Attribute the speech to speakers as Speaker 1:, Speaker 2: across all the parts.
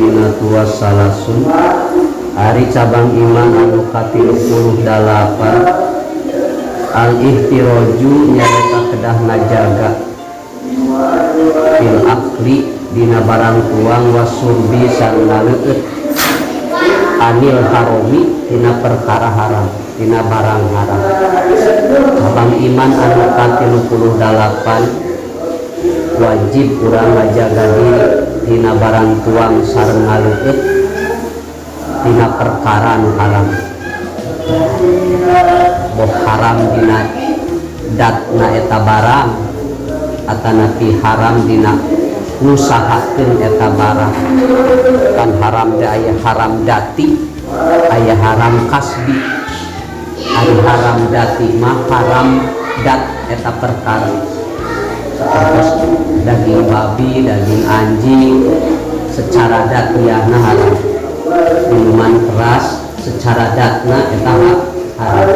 Speaker 1: Al-Bayyinatu wassalasun ari cabang iman anu ka-38 al-ihtiraju nyaeta kedah ngajaga fil akli dina barang tuang wasurbi sareng leueut anil haromi dina perkara haram dina barang haram. Cabang iman anu ka-38 wajib urang ngajaga diri dina barang tuang sareng ngaleueut dina perkara anu haram. Boh haram dina datna eta barang atanapi haram dina ngusahakeun eta barang. Kan haram teh aya haram dati aya haram kasbi. Ari haram dati mah haram dat eta perkara terus daging babi, daging anjing secara datiana haram. Minuman keras secara datna eta haram.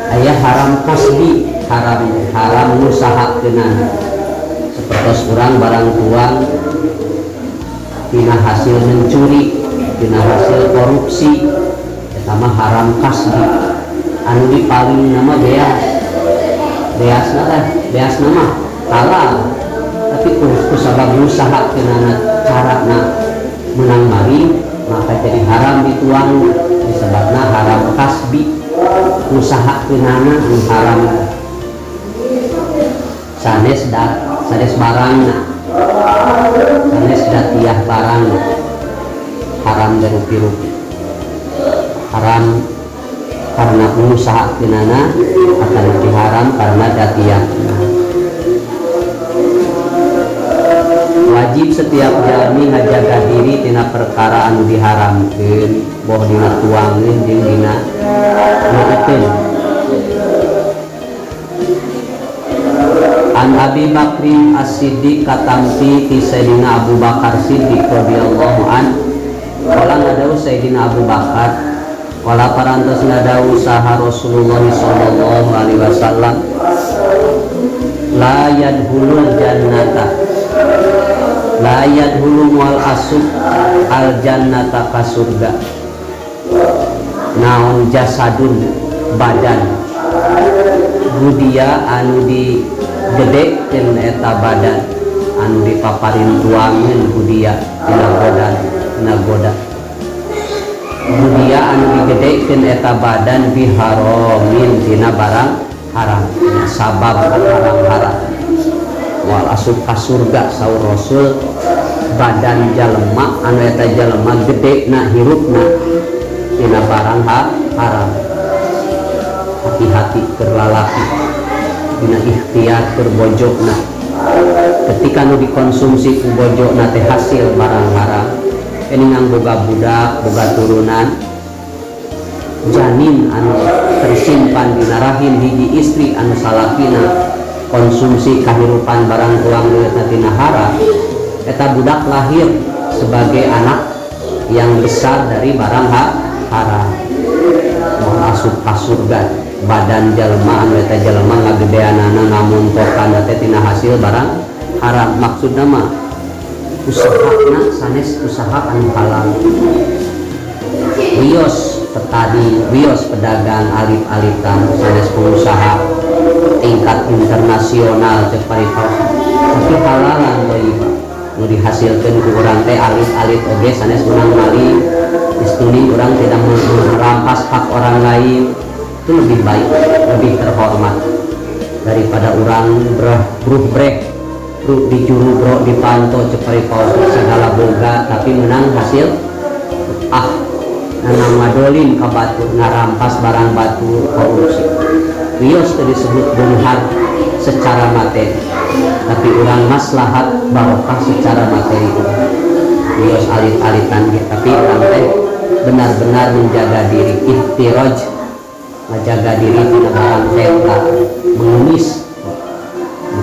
Speaker 1: Aya haram kasbi, haram ngusahakeunana. Seperti urang barang tuang tina hasil mencuri, tina hasil korupsi, eta mah haram kasbi. Anu dipaling nama beas nama halal, tapi kusabab ngusahakeunana carana menang mari maka jadi haram dituang disebutna haram kasbi. Ngusahakeunana anu haram sanes barangna sanes datiah barang haram darupi-rupi haram karena ngusahakeunana akan lebih haram karena datiah. Wajib setiap jalmi ngajaga diri tina perkara anu diharamkeun boh dina tuangeun jeung dina nuekeun. An Abi Bakrin As-Siddiq katampi ti Sayyidina Abu Bakar Siddiq radhiyallahu an qala ngadau Sayyidina Abu Bakar qala parantos ngadau saha Rasulullah sallallahu alaihi wasallam la yadkhulul jannata la yadkhulu wal asub al jannata ka surga naon jasadun badan budia anu digedekeun eta badan anu dipaparin tuangeun budia tina goda budia anu digedekeun eta badan biharomin tina barang haram tina sabab haram wal asub ka surga saur Rasul badan jalema anu eta jalema gedena hirupna tina barang haram. Hati-hati keur lalaki dina ikhtiar keur bojogna ketika nu dikonsumsi ku bojogna teh hasil barang haram eningang boga budak boga turunan janin anu tersimpan dina rahim hiji istri anu salakina konsumsi kahirupan barang tuang leueutna tina haram eta budak lahir sebagai anak yang besar dari barang haram mau asup ka surga badan jalma anu eta jalma ngagedeanana ngamontorkan teh tina hasil barang haram. Maksudna mah usahana sanes usaha anu halal. Wios petani, wios pedagang alit-alitan sanes pengusaha tingkat internasional teh paripos tapi halalan deui nu dihasilkeun ku urang teh alit-alit oge sanes urang mali istuni urang tidak merampas hak orang lain itu lebih baik, lebih terhormat daripada orang brek dicuru bro dipantau cepari paus segala boga tapi menang hasil nama dolin ka batu ngarampas barang batu korupsi wios itu disebut bunhar secara materi tapi orang maslahat barokah secara materi wios alit-alitan tapi orang teh benar-benar menjaga diri ihtiraj menjaga diri tina barang tenta mengemis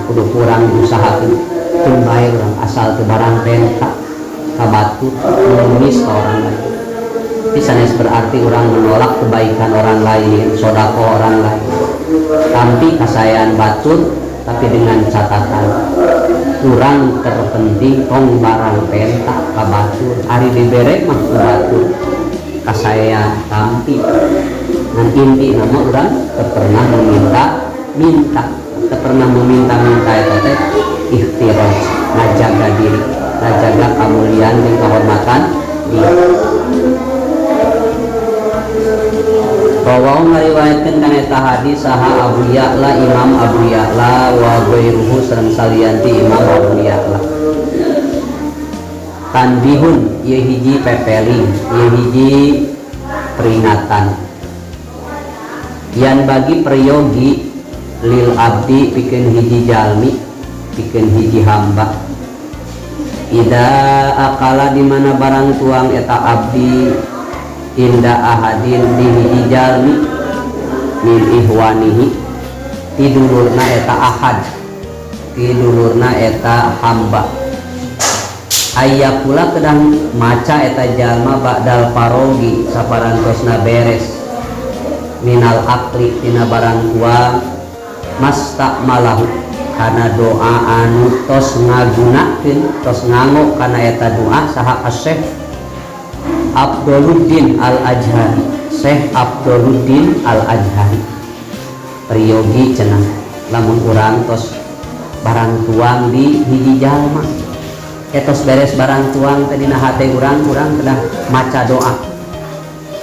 Speaker 1: kudu kurang diusahakeun teu bae urang asal teu barang tenta ka batu mengemis ka orang lain. Tapi sanes berarti orang menolak kebaikan orang lain, sodako orang lain. Tapi kasayaan batur tapi dengan catatan kurang terpenting tong barang pentak ka batur ari dibere mah ku batur kasayan tampi dan inti nama orang pernah minta itu teh ikhtiraj ngajaga diri ngajaga kemuliaan dan kehormatan diri. Bahwa ngariwayatkeun kana eta hadis saha Abu Ya'la Imam Abu Ya'la wa ghairuhu sareng salianti Imam Abu Ya'la. Tanbihun ieu hiji pepeling, ieu hiji peringatan. Yan bagi peryogi lil abdi pikeun hiji jalmi, pikeun hiji hamba. Ida akala di mana barang tuang eta abdi inda ahadin di hiji jalmi min ihwanihi tidulurna eta ahad tidulurna eta hamba ayyakula kedang maca eta jalma ba'dal parogi saparantosna beres minal akli tina barang tuang mastakmalahu kana doa anu tos ngagunakeun tos nganggo kana eta doa saha Syekh Abduluddin Al-Ajhari Syekh Abduluddin Al-Ajhari peryogi cenah lamun urang tos barang tuang di hiji jalma etos beres barang tuang teh dina hate urang kedah maca doa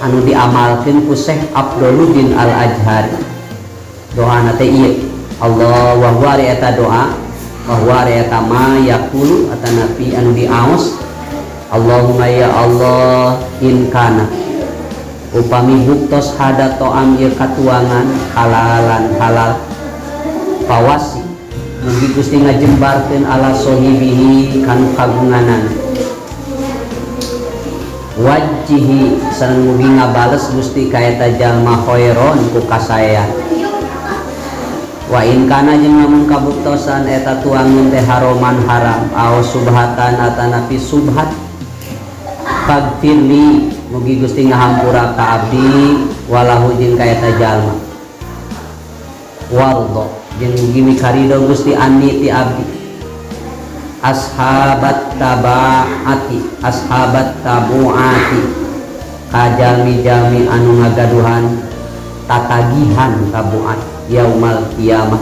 Speaker 1: anu diamalkeun ku Syekh Abduluddin Al-Ajhari doana teh ieu Allah wa huwa eta doa wa huwa eta ma yaqulu atanapi anu diaos Allahumma ya Allah in kana upami buktos hada to'am ieu katuangan halalan halal pawasi mugi Gusti ngajembarkeun ala sohibihi kanu kagunganan wajhihi sareng mugi ngabales Gusti ka eta jalma khairon ku kasayan wa in kana jeung lamun kabuktosan eta tuangan teh haroman haram aw subhatan atanapi subhat fagfirli mugi Gusti ngahampura ka abdi walahu jeung ka eta jalma waldo jeung mugi mikarido Gusti anni ti abdi ashabat tabuati ka jalmi-jalmi anu ngagaduhan tatagihan tabuat yaumal kiamah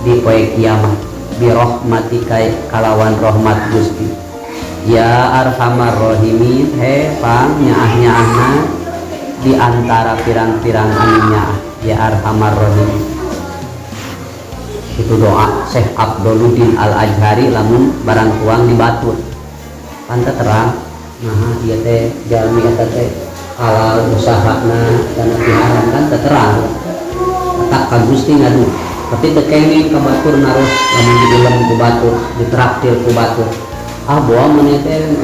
Speaker 1: di poe kiamah bi rahmatika kalawan rahmat Gusti ya arhamar rahimin he pang nyaah-nyaahna di antara pirang-pirang anu nyaah ya arhamar rahimin. Itu doa Syekh Abduluddin Al-Ajhari lamun barang tuang di batur panta terang nah ieu teh jalmi eta teh halal usahana dan haram kan terang tak ka Gusti ngadu tapi teu kenging ka batur naros lamun diilem ku batur ditraktir ku batur boa meneh teh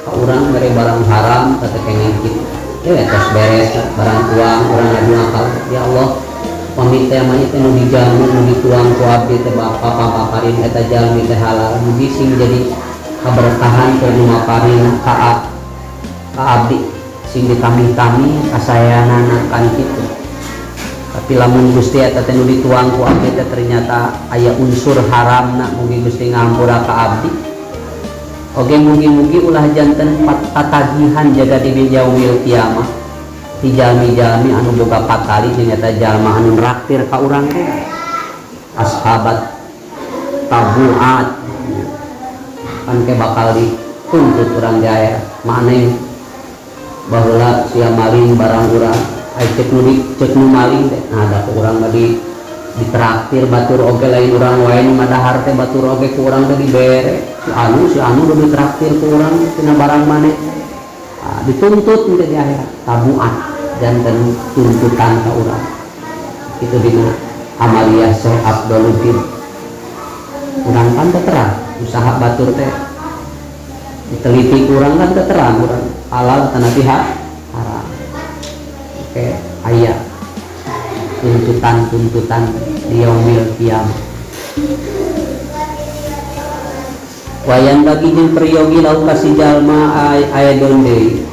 Speaker 1: ka urang mere barang haram teu kenging kitu ya tos beres barang tuang urang ngadu akal ya Allah pamit teh mah teh nu dijamu nu dituang ku abdi teh bapa paparin eta jalmi teh halal mugi sing jadi kaberkahan keur maparin ka abdi sing ditami-tami kasayanana kan kitu. Tapi lamun Gusti eta teh nu dituang ku abdi teh ternyata aya unsur haramna mugi Gusti ngampura ka abdi. Oge mugi-mugi ulah janten tatagihan jaga di yaumil kiamah. Ti jalmi-jalmi anu boga patali jeung eta jalma anu nraktir ka urang teh. Ashabat tabuat kan ke bakal dituntut urang jaya maneh baheula sia maling barang urang cek nu maling teh nah da urang tadi ditraktir batur oge lain urang wae nu madahar teh batur oge ku urang teh dibere si anu udah ditraktir ku urang tina barang maneh dituntut teh di akhirat tabuat janten tuntutan ka urang itu dina amaliyah Syekh Abduluddin urang kan teh terang usaha batur teh diteliti kurang kan teh terang urang halal tanapi haram oke aya tuntutan di yaumil qiyamah wayan bagi jeung peryogi lau kasih jalma aya donde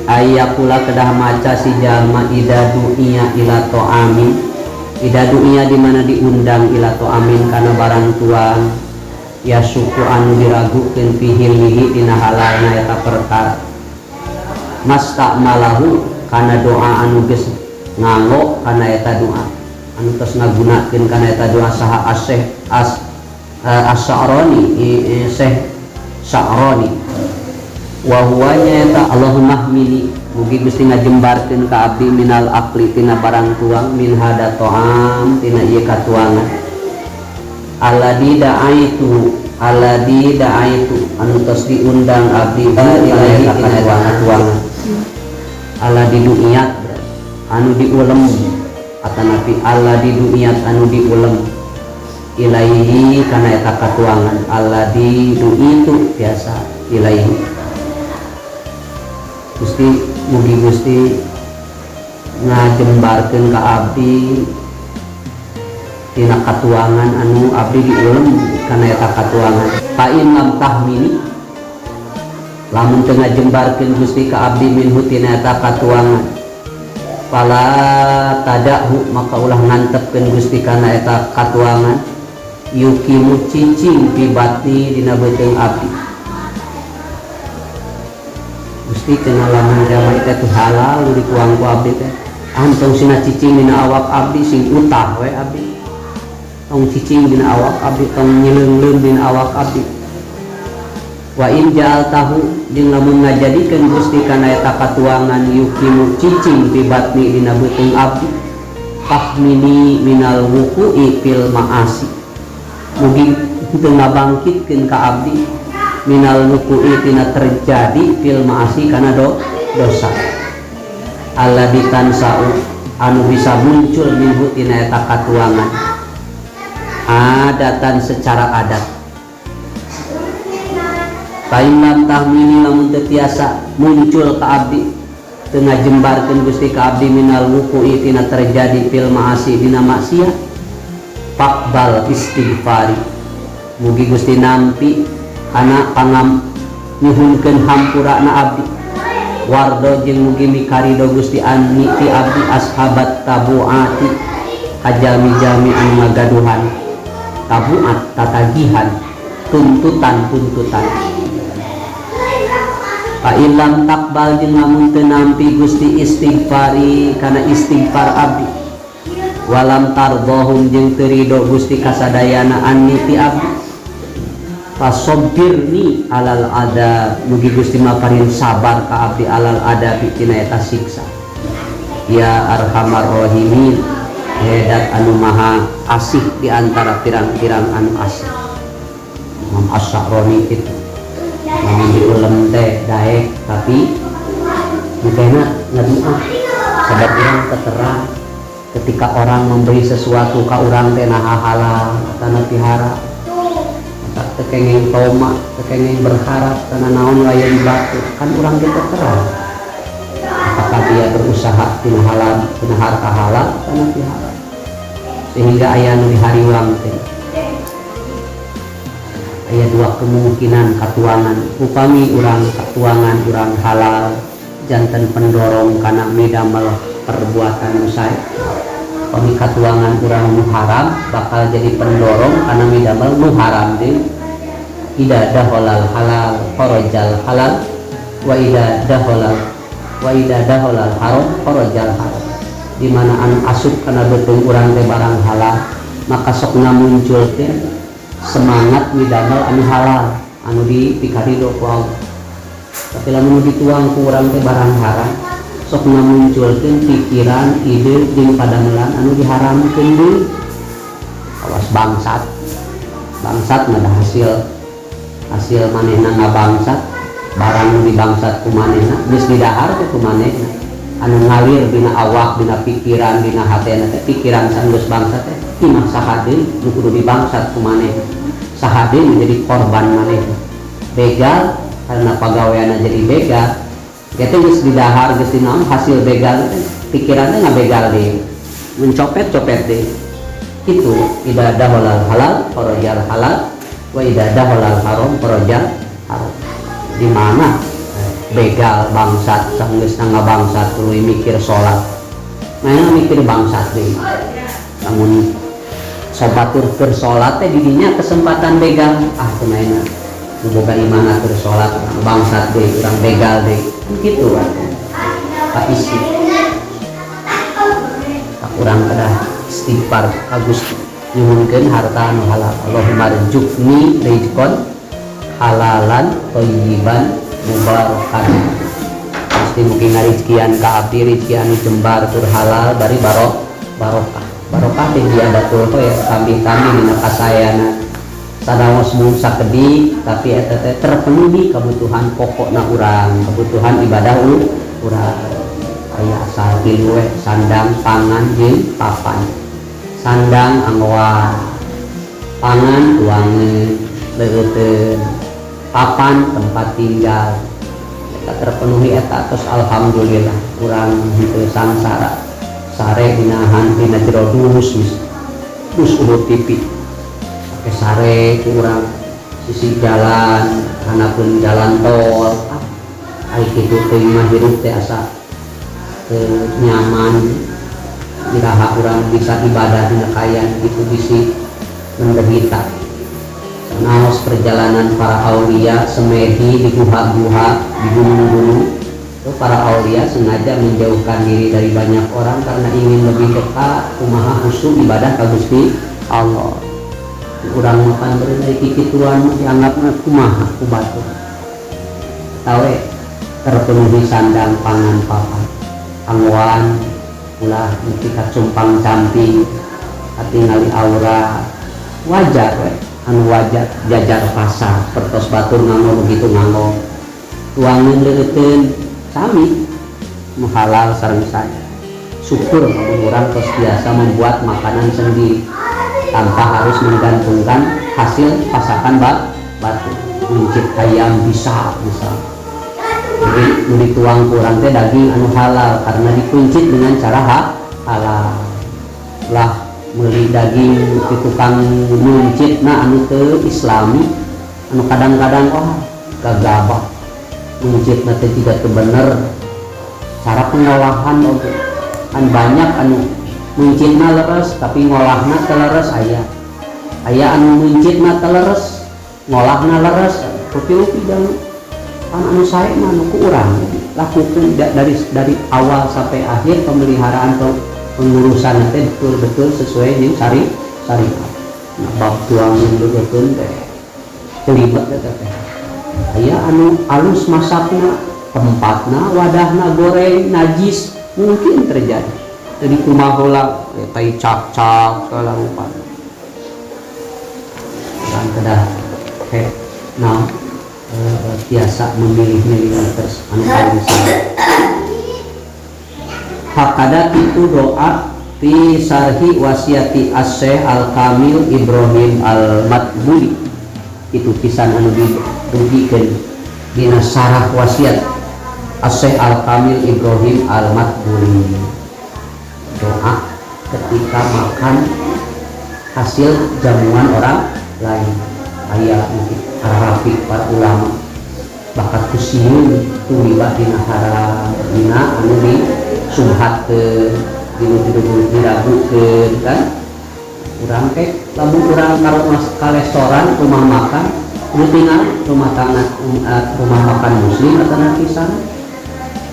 Speaker 1: aya pula kedah maca si jalma ida dunia ila to'amin ida dunia di mana diundang ila to amin kana barang tuang ya suku anu diragukeun pihilihi dina halalna eta perkara masta malahu kana doa anu geus nganggo kana eta doa anu tos ngagunakeun kana eta doa saha as-Sya'rani Syekh Sya'rani wa huwa eta Allahumma hmini mugi Gusti ngajembarkeun ka abdi minal akli tina barang tuang min hada to'am tina ieu katuangan alladzi da'aitu anu tos diundang abdi ilahi tina katuangan alladzi du'iyat anu diulem atanapi alladzi du'iyat anu diulem ilaihi kana eta katuangan alladzi du'itu biasa ilaihi Gusti mugi Gusti ngajembarkeun ka abdi tina katuangan anu abdi diulem kana eta katuangan fa in lam tahmini lamun teu ngajembarkeun Gusti ka abdi minhu tina eta katuangan fala tadahu maka ulah ngantepkeun Gusti kana eta katuangan yukimu cicing fi batni dina beuteung abdi Gusti kena lamun jaman itu halal di kuang ku abdi teh antong sina cicing dina awak abdi sing utah we abdi tong cicing dina awak abdi tong nyileungleun dina awak abdi wa in ja'al tahu jeung lamun ngajadikeun Gusti kana eta katuangan yukimu cicing fi batni dina beuteung abdi fahmini minal wuqu'i fil ma'asi mugi teu ngabangkitkeun ka abdi minal wuqu'i tina terjadi fil ma'asi kana dosa alladzi tansa'u anu bisa muncul minhu tina eta katuangan adatan secara adat painam tahmini lamun teu tiasa muncul ka abdi teu ngajembarkeun Gusti ka abdi minal wuqu'i tina terjadi fil ma'asi dina maksiat faqbal istighfari mugi Gusti nampi kana pangam nyuhunkeun hampurana abdi wardo jeung mugi mikarido Gusti anni ti abdi ashabat tabuati kajami-jami anu ngagaduhan tabuat tatagihan tuntutan fa ilam takbal jeung lamun teu nampi Gusti istighfari kana istighfar abdi walam tardohum jeung teu ridho Gusti kasadayana anni ti abdi fasobbirni alal adab mugi Gusti maparin sabar ka abdi alal adab tina eta siksa ya arhamar rahimin hedat anu maha asih di antara pirang-pirang anu asih Imam Asy-Sya'rani itu namun diulem teh daek tapi mukena ngadua sabab urang keterang ketika orang memberi sesuatu ka urang teh naha halal kana pihara tekenging toma, tekenging berharap karena naon layan batu kan orang kita terang apakah dia berusaha tina halal tina harta halal karena pihara sehingga aya nu dihariwang teh aya dua kemungkinan katuangan upami urang katuangan urang halal janten pendorong kana midamel perbuatan usai upami katuangan urang nu haram bakal jadi pendorong kana midamel nu haram deui ida daholal halal farajal halal wa ida daholal haram farajal haram di mana anu asup kana beuteung urang teh barang halal maka sok muncul teh semangat midamel anu halal anu dipikarido ku Allah tapi lamun dituang ku urang teh barang haram sok munculkeun pikiran ide jeung padamelan anu diharamkeun deui awas bangsat mah hasil manehna ngabangsat barang nu dibangsat ku manehna geus didahar ku manehna anu ngalir dina awak dina pikiran dina hatena teh pikiran sanggeus bangsat teh imah saha deui nu kudu dibangsat ku manehna saha deui menjadi korban manehna begal karena pagaweana jadi begal kita geus didahar geus dinaon hasil begal teh pikiranna ngabegal deui mencopet-copet deui itu ida daholal halal farajal halal wa ida daholal haram farajal haram di mana begal bangsat sanggeus ngabangsat tuluy mikir salat mana mikir bangsat deui namun sobatur keur salat teh didinya kesempatan begal kumaina boga iman keur salat bangsat deui urang begal deui kitu kan isi urang kedah istighfar ka Gusti nyuhunkeun harta anu halal Allahumma rzuqni rizqan halalan thayyiban mubarakan pasti mungkin rezeki ka abdi rezeki anu jembar tur halal bari barokah teh diadatul ya kambing-kambing dina kasayana sadaos mung sakedi tapi eta teh terpenuhi kebutuhan pokokna urang kebutuhan ibadah urang aya asal tilu sandang pangan jeung papan sandang anggoa pangan tuangeun leuteun papan tempat tinggal eta terpenuhi eta terus alhamdulillah urang henteu sangsara sare dina jero dus urut TV pakai sare kurang sisi jalan hanapeun jalan tol ai kitu teh mah hirup teh asa nyaman diraha urang bisa ibadah dina kayan itu bisi menderita naos perjalanan para aulia semedi di guha-guha di gunung-gunung itu para aulia sengaja menjauhkan diri dari banyak orang karena ingin lebih dekat kumaha husuk ibadah ka Gusti Allah urang makan beureun kikituan dianggapna kumaha ku batur tawe terpenuhi sandang pangan papan angwan ulah mesti kacumpang camping katingali aura wajar we anu wajar jajar pasar pertos batur nganggo begitu nganggo tuangeun leureuteuun sami halal sareng saya syukur orang terus biasa membuat makanan sendiri tanpa harus menggantungkan hasil pasakan batu mencit ayam bisa jadi dituang kurang teh daging anu halal karena dikuncit dengan cara halal lah meuli daging di tukang nuncit na anu teu islami anu kadang-kadang gagabah nuncit na teh tidak bener cara pengolahan oke kan banyak anu nuncitna leres tapi ngolahna teu leres aya anu nuncitna teu leres ngolahna leres rupi-rupi jangan kan anu sae mah nu ku urang lakukeun dari awal sampai akhir pemeliharaan pengurusan teh betul-betul sesuai dengan syariat. Nah bab tuang leukeun teh terlibat teh aya anu alus masakna tempatna wadahna goreng najis mungkin terjadi jadi kumaha heula tai cak-cak segala rupa dan kedah nah biasa memilih-milih terus anu paling salah hakada itu doa fi sarhi wasiati as-Syekh Al-Kamil Ibrahim Al-Matbuli itu pisan anu dibugikeun dina sarah wasiat as-Syekh Al-Kamil Ibrahim Al-Matbuli doa ketika makan hasil jamuan orang lain aya mungkin Arabi para ulama bakat kusiun tulibat dina haram dina anu di subhatkeun diragukeun kan urang teh lamun urang ka restoran rumah makan rutingan rumah makan muslim atau nanti sana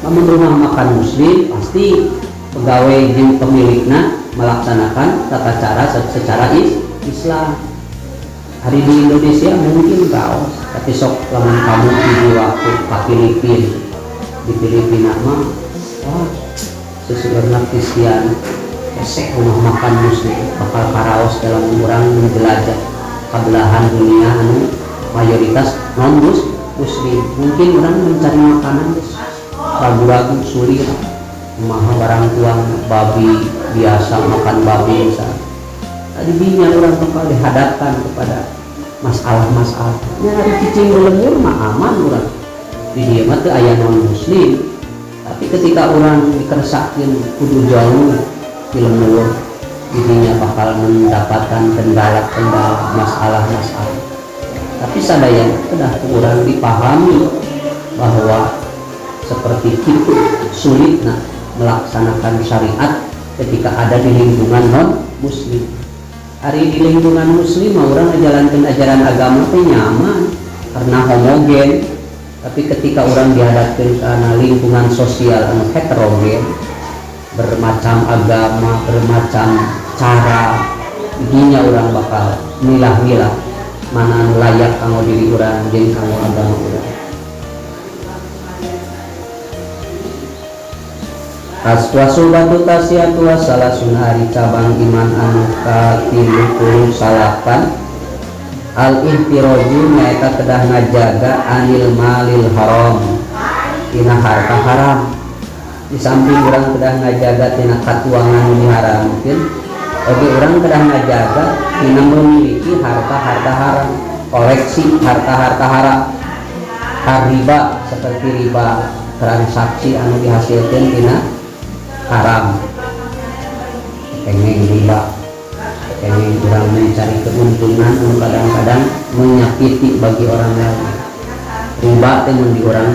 Speaker 1: lamun rumah makan muslim pasti pegawai jeung pemilikna melaksanakan tata cara secara Islam. Hari di Indonesia mungkin kaos tapi sok lamun kamu di waktu ke Filipina mah sesuatu Kristen esek rumah makan muslim bakal karaos dalam orang menjelajah kebelahan dunia anu mayoritas non muslim mungkin orang mencari makanan ragu-ragu sulit maha barang tuang babi biasa makan babi misalnya tadi dinya orang bakal dihadapkan kepada masalah-masalah nyari cicing lemur mah aman orang di dia mah teu aya non muslim tapi ketika orang dikeresakeun kudu jauh di lemur didinya bakal mendapatkan kendala-kendala masalah-masalah tapi sadaya kedah orang dipahami bahwa seperti itu sulitnya melaksanakan syariat ketika ada di lingkungan non muslim. Hari di lingkungan muslim orang menjalankan ajaran agama teh nyaman karena homogen. Tapi ketika orang dihadapkan karena lingkungan sosial anu heterogen, bermacam agama, bermacam cara, dinya orang bakal milah-milah mana anu layak kanggo diri orang jeung kanggo agama orang. Aswasul batu tasiatu wasalasun hari cabang iman anu ka-30 salapan al-ihtiraju nyaeta kedah ngajaga anil malil haram tina harta haram. Di samping orang kedah ngajaga tina katuangan nu diharamkeun, oge orang kedah ngajaga tina memiliki harta-harta haram, koleksi harta-harta haram. Riba seperti riba transaksi anu dihasilkeun tina haram, pengen riba, pengen orang mencari keuntungan yang kadang-kadang menyakiti bagi orang lain. Riba temen di orang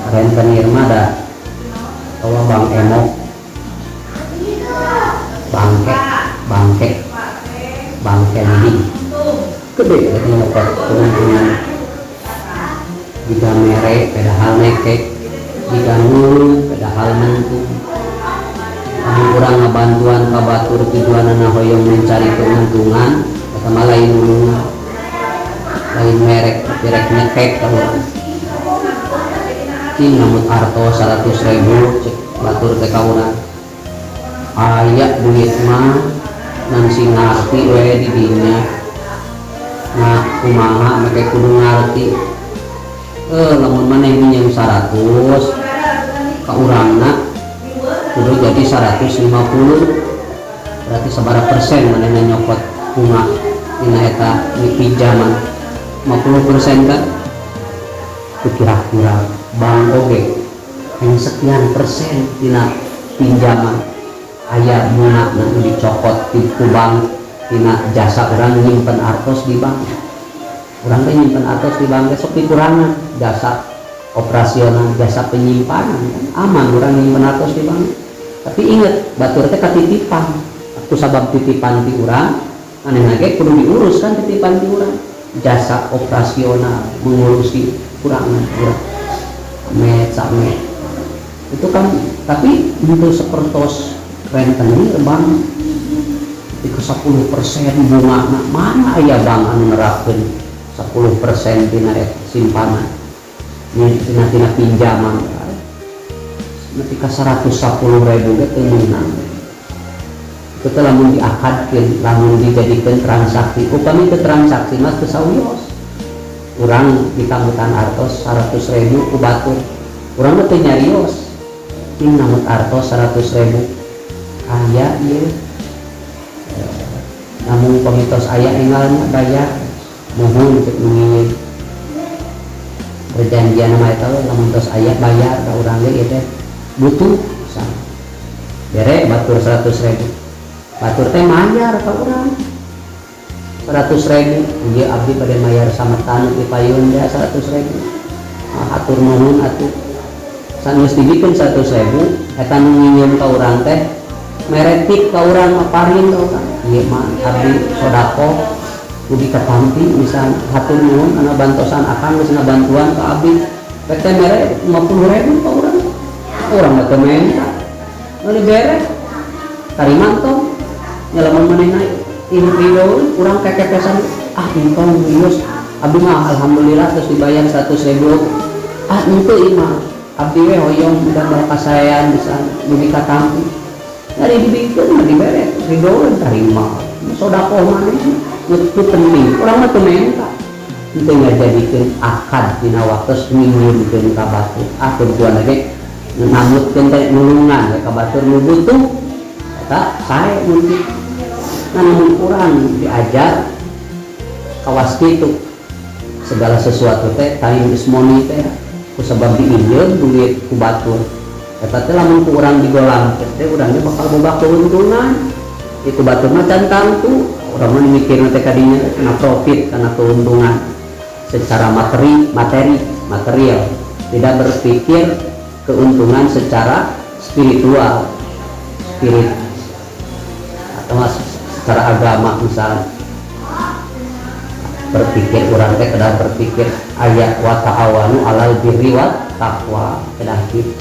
Speaker 1: rentenir mah ada kalau bang emok bangke ini gede katanya dapat keuntungan. Jika merek padahal nekek, jika nulu padahal mentu. Kami kurang ngebantuan kabatur tujuan hoyong mencari keuntungan, kata lain nulu, lain merek nekek kalau. Cing namun arto 100.000 cek batur teh kauna. Aya duit mah nan sing ngarti we di dinya. Nah kumaha make kudu ngarti. Lamun maneh minjem 100 ka urangna kudu jadi 150, berarti sabaraha persen maneh nyokot bunga dina eta pinjaman 50% kan. Kira-kira bank oge yang sekian persen dina pinjaman aya bunga nu dicokot di bank dina jasa urang nyimpen artos di bank. Orang teh nyimpen artos di bank sok dikurangan jasa operasional, jasa penyimpanan kan aman orang nyimpen artos di bank. Tapi ingat batur teh katitipan, aku sabab titipan ti urang aneh lagi kudu diurus kan titipan ti urang, jasa operasional mengurusi kurangan urang samet itu kan. Tapi untuk sepertos rentenir bank itu 10% bunga mana aya bank anu nerapkeun 10% tina simpanan tina pinjaman ketika 110.000 ge teu meunang. Itu teh lamun diakadkeun, lamun dijadikeun transaksi, upami teu transaksi mas teu sawios. Urang ditanggutan artos 100.000 ku batur, urang teh nyarios ing namut artos 100.000 aya ieu namun komitos aya enggalna bayar mohon cek nungin perjanjian nama eta lamun tos aya bayar ka urang ge teh butuh sama bere batur 100.000 batur teh mayar ka urang 100.000 ieu abdi pada mayar sametan di payun dia 100.000 atur nuhun atuh sanes dibikeun 100.000 eta nu nginjem ka urang teh meretik ka urang paparin ka urang ieu mah abdi sodako ubi katampi misal hatur nuhun ana bantosan akan geus bantuan ka abdi PT mere 50.000 ka urang mah teu menta nu dibere tarimanto nyalamun manehna ieu video urang kekepesan ingkong bius abdi mah alhamdulillah terus dibayar 100.000 henteu ieu mah abdi we hoyong udah kasayan bisa ubi katampi dari dibikeun mah dibere video tarima sodako maneh itu penting orang mah teu menta teu ngajadikeun akad dina waktos nginjimkeun ka batur tujuan lagi namutkeun teh nulungan ka batur nu butuh eta sae mungkin namun urang diajar kawas kitu segala sesuatu teh time is money teh kusabab diinjeun duit ku batur eta teh lamun ku urang digolang teh urang ge bakal boga keuntungan itu batur mah can tangtu orang mah mikirna teh kadinya kena profit karena keuntungan secara material, tidak berpikir keuntungan secara spiritual, spirit, atau secara agama misalnya berpikir orang teh kedah berpikir ayat wa ta'awanu alal birri wat taqwa kedah gitu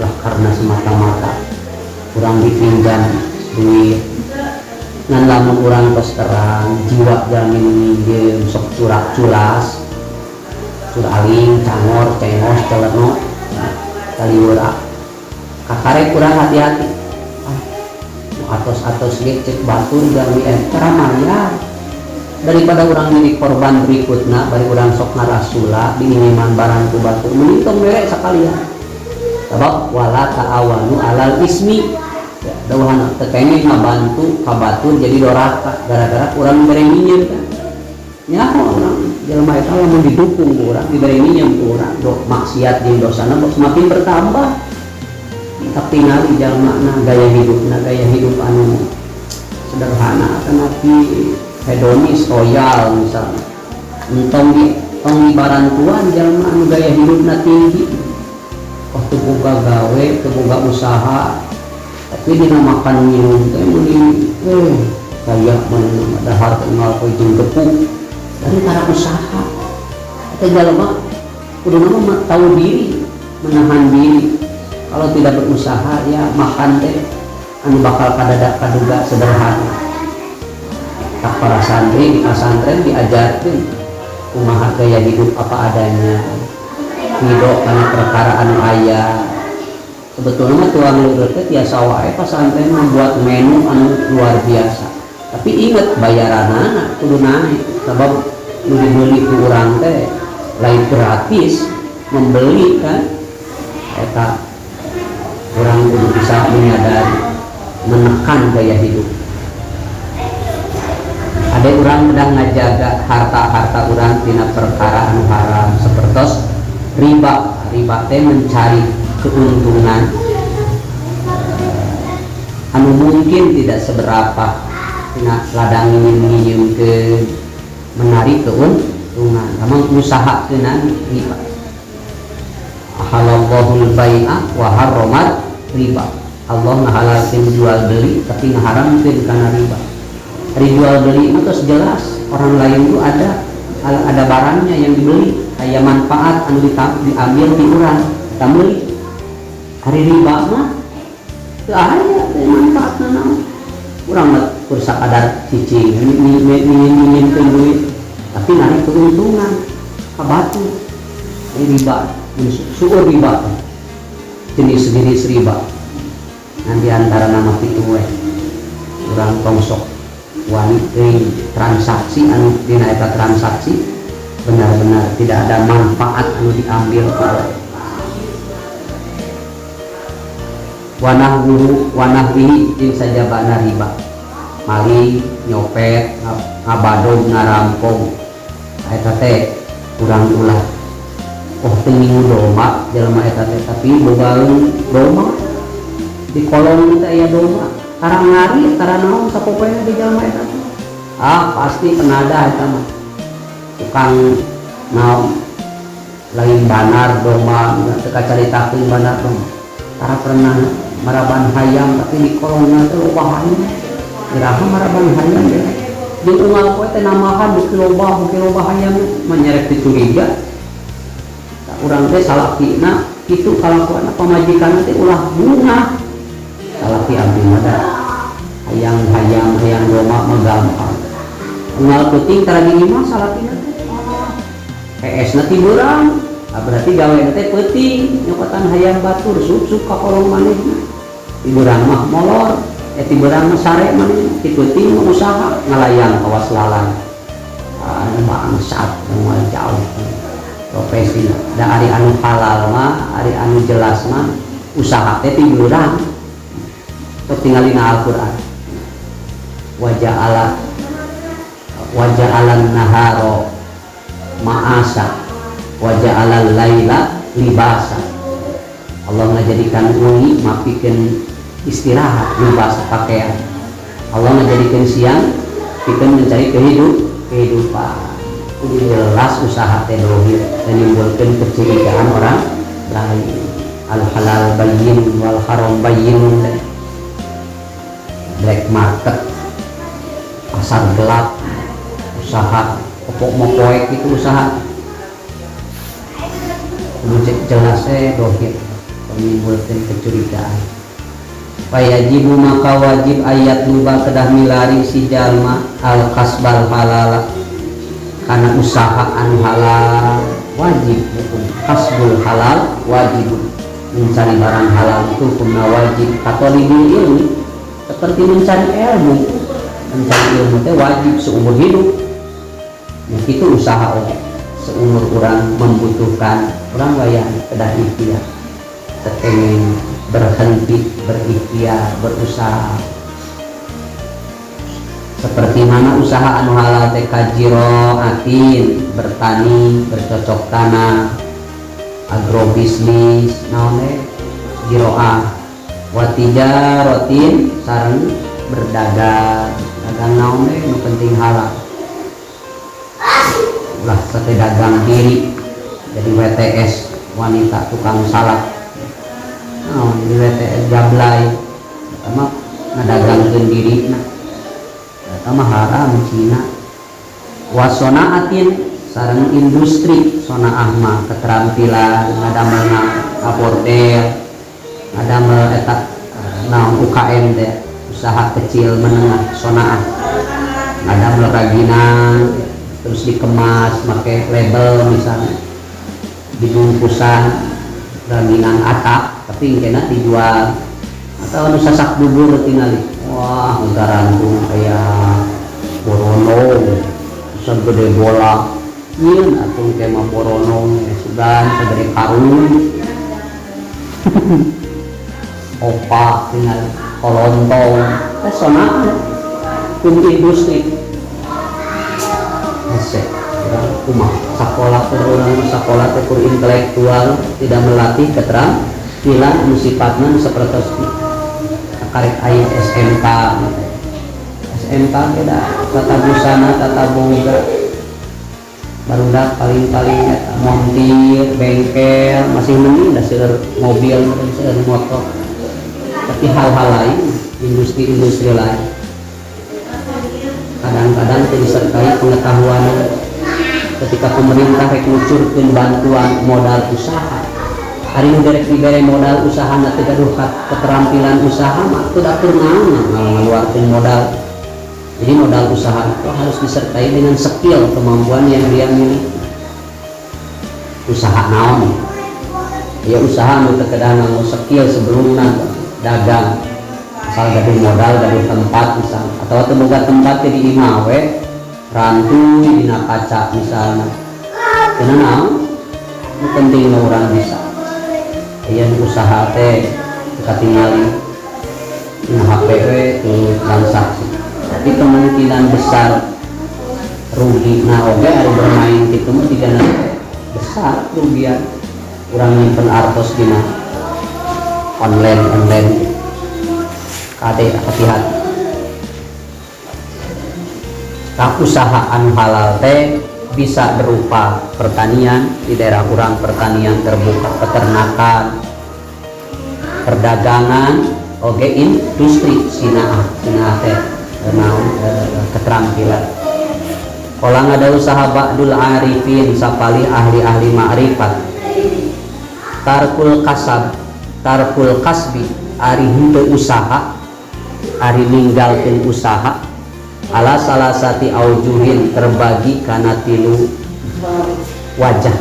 Speaker 1: lah karena semata-mata orang dipinjam duit ngan lamun orang tos terang jiwa jamin minjem sok curak culas curaling cangor cengos celeno kaliura kakarek kurang hati-hati atos cek batur jami cara mayar daripada orang milik korban berikutnya bari orang sok ngarasula diiniman barang ku batu menitung merek sekalian sebab wala ta'awanu alal ismi ya dawahan tekene ngabantu ka batur jadi doraka gara-gara kurang diberi minjem kan nya orang jelema eta lamun didukung ku urang diberi minjem ku urang do maksiat jeung dosana semakin bertambah tapi ngali jalmana gaya hidup anu sederhana tapi hedonis royal misalnya entong di barantuan jalma anu gaya hidupna tinggi waktu boga gawe boga usaha tapi dina makan minum teh mending kayak mana dahar kenal ko jeung gepuk dari cara usaha eta jalma kudu nama tahu diri menahan diri kalau tidak berusaha ya makan teh anu bakal kaduga sederhana tak para santri di pesantren diajarkan kumaha gaya hidup apa adanya hidup karena perkara anu aya sebetulnya tuang leureut teh tiasa wae pesantren membuat menu anu luar biasa tapi ingat bayaranana kudu naik sebab nu dibeli ku urang teh lain gratis membeli kan eta urang kudu bisa menyadari menekan gaya hidup. Ada orang sedang ngajaga harta orang tina perkara anu haram sepertos riba teh mencari keuntungan anu mungkin tidak seberapa tina ladang ini ke menarik keuntungan namun usaha kena riba ahalallahul bai'a wa harramat riba Allah ngahalalkeun jual beli tapi ngaharamkeun kana riba. Hari jual beli itu jelas orang lain itu ada barangnya yang dibeli kayak manfaat anu diambil di urang kita beli hari riba mah teu aya manfaatna naon urang mah kursa kadar cicing minjem duit tapi narik keuntungan ka batu riba suur riba jenis riba nanti antara nama pitu we urang tongsok wanita transaksi anu dina eta transaksi benar-benar tidak ada manfaat anu diambil wanahwihi jeung sajabana riba maling nyopet ngabadog ngarampong eta teh urang ulah teu minggu domba jelema eta teh tapi bogaeun domba di kolong teh aya domba karang ngari, karang naon sapopena di jalma eta pasti penada eta mah tukang naon lain banar domba teu kacaritakeun banar domba tara pernah maraban hayam tapi di kolongna teh loba hayam iraha maraban hayam ya di unggal poe teh namahan buki loba hayam menyerep dicuriga urang teh salakina kitu kalakuan pamajikan teh ulah bunga salaki abdi mada hayang doma magampang unggal puting tara gini mah salakina teh PS na tiburang berarti gawe teh peuting nyokotan hayang batur sup ka kolong manehna tiburang mah molor tiburang mah sare maneh ti peuting mah usaha ngalayang kawas lalang bangsat moal jauh profesi da ari anu halal mah ari anu jelas mah usaha teh tiburang tinggalina Al-Quran waja'alan naharo ma'asa waja'alal laila libasa Allah ngajadikan wengi mapikeun istirahat libasa pakaian Allah ngajadikan siang pikeun mencari kehidupan jelas usaha teh dohir dan menimbulkan kecurigaan orang lain al halal bayyin wal haram bayyin, black market, pasar gelap, usaha pokok-mokoek itu usaha jelasnya dohir menimbulkan kecurigaan. Fayajibu maka wajib ayat luba kedah milari si jalma al kasbal halal karena usaha anu halal wajib hukum kasbul halal wajib mencari barang halal itu hukumnya wajib katolibul ilmi seperti mencari ilmu teh wajib seumur hidup. Nah, itu usaha seumur orang membutuhkan orang wayang kedah ikhtiar sekengen berhenti berikhtiar berusaha seperti mana usaha anu halal teh kajiro atin bertani bercocok tanah agrobisnis naone jiroah watijarotin sareng berdagang dagang naone nu penting halal lah sate dagang diri jadi WTS wanita tukang salak di WTS jablay sama ngadagang diri sama haram Cina wasonaatin sareng industri sonaah mah keterampilan ngadamel bordel ngadamel eta naon UKM teh usaha kecil menengah sonaah ngadamel raginan terus dikemas pakai label misalnya dibungkusan raginan atap tapi kena dijual atau anu sasak bubur tinggal wah garantung kayak borono segede bola nyin atau kayak borono sudah segede karung opak tinggal kolontong pesona pun industri rumah sekolah sekolah tekur intelektual tidak melatih keterampilan musifatnya seperti karek ayat SMK beda tata busana tata boga barudak paling montir bengkel masih mending dah seueur mobil seueur motor tapi hal-hal lain industri lain kadang-kadang disertai pengetahuan ketika pemerintah rek ngucurkeun bantuan modal usaha hari ini direk dibere modal usaha nanti gaduh keterampilan usaha mah teu da keunangan ngaluarkeun modal. Jadi modal usaha itu harus disertai dengan skill kemampuan yang dia miliki. Usaha naon ya usaha nu teu kedah nganggo skill sebelumna dagang asal gaduh modal gaduh tempat misalnya atau teu boga tempat di imah we rantuy dina kaca misalnya cenah naon nu penting orang bisa aya usaha teh katingali dina HP we tu transaksi tapi kemungkinan besar rugi na oge ari bermain kitu mah tigana besar kerugian urang nyimpen artos dina online kade hati-hati. Usahaan halal teh bisa berupa pertanian di daerah urang pertanian terbuka peternakan perdagangan oge industri sinah teh keterampilan kalau ada usaha ba'dul arifin sapali ahli-ahli ma'rifat tarkul kasbi ari henteu usaha ari ninggalkeun usaha ala salasati aujuhin terbagi kana tilu wajah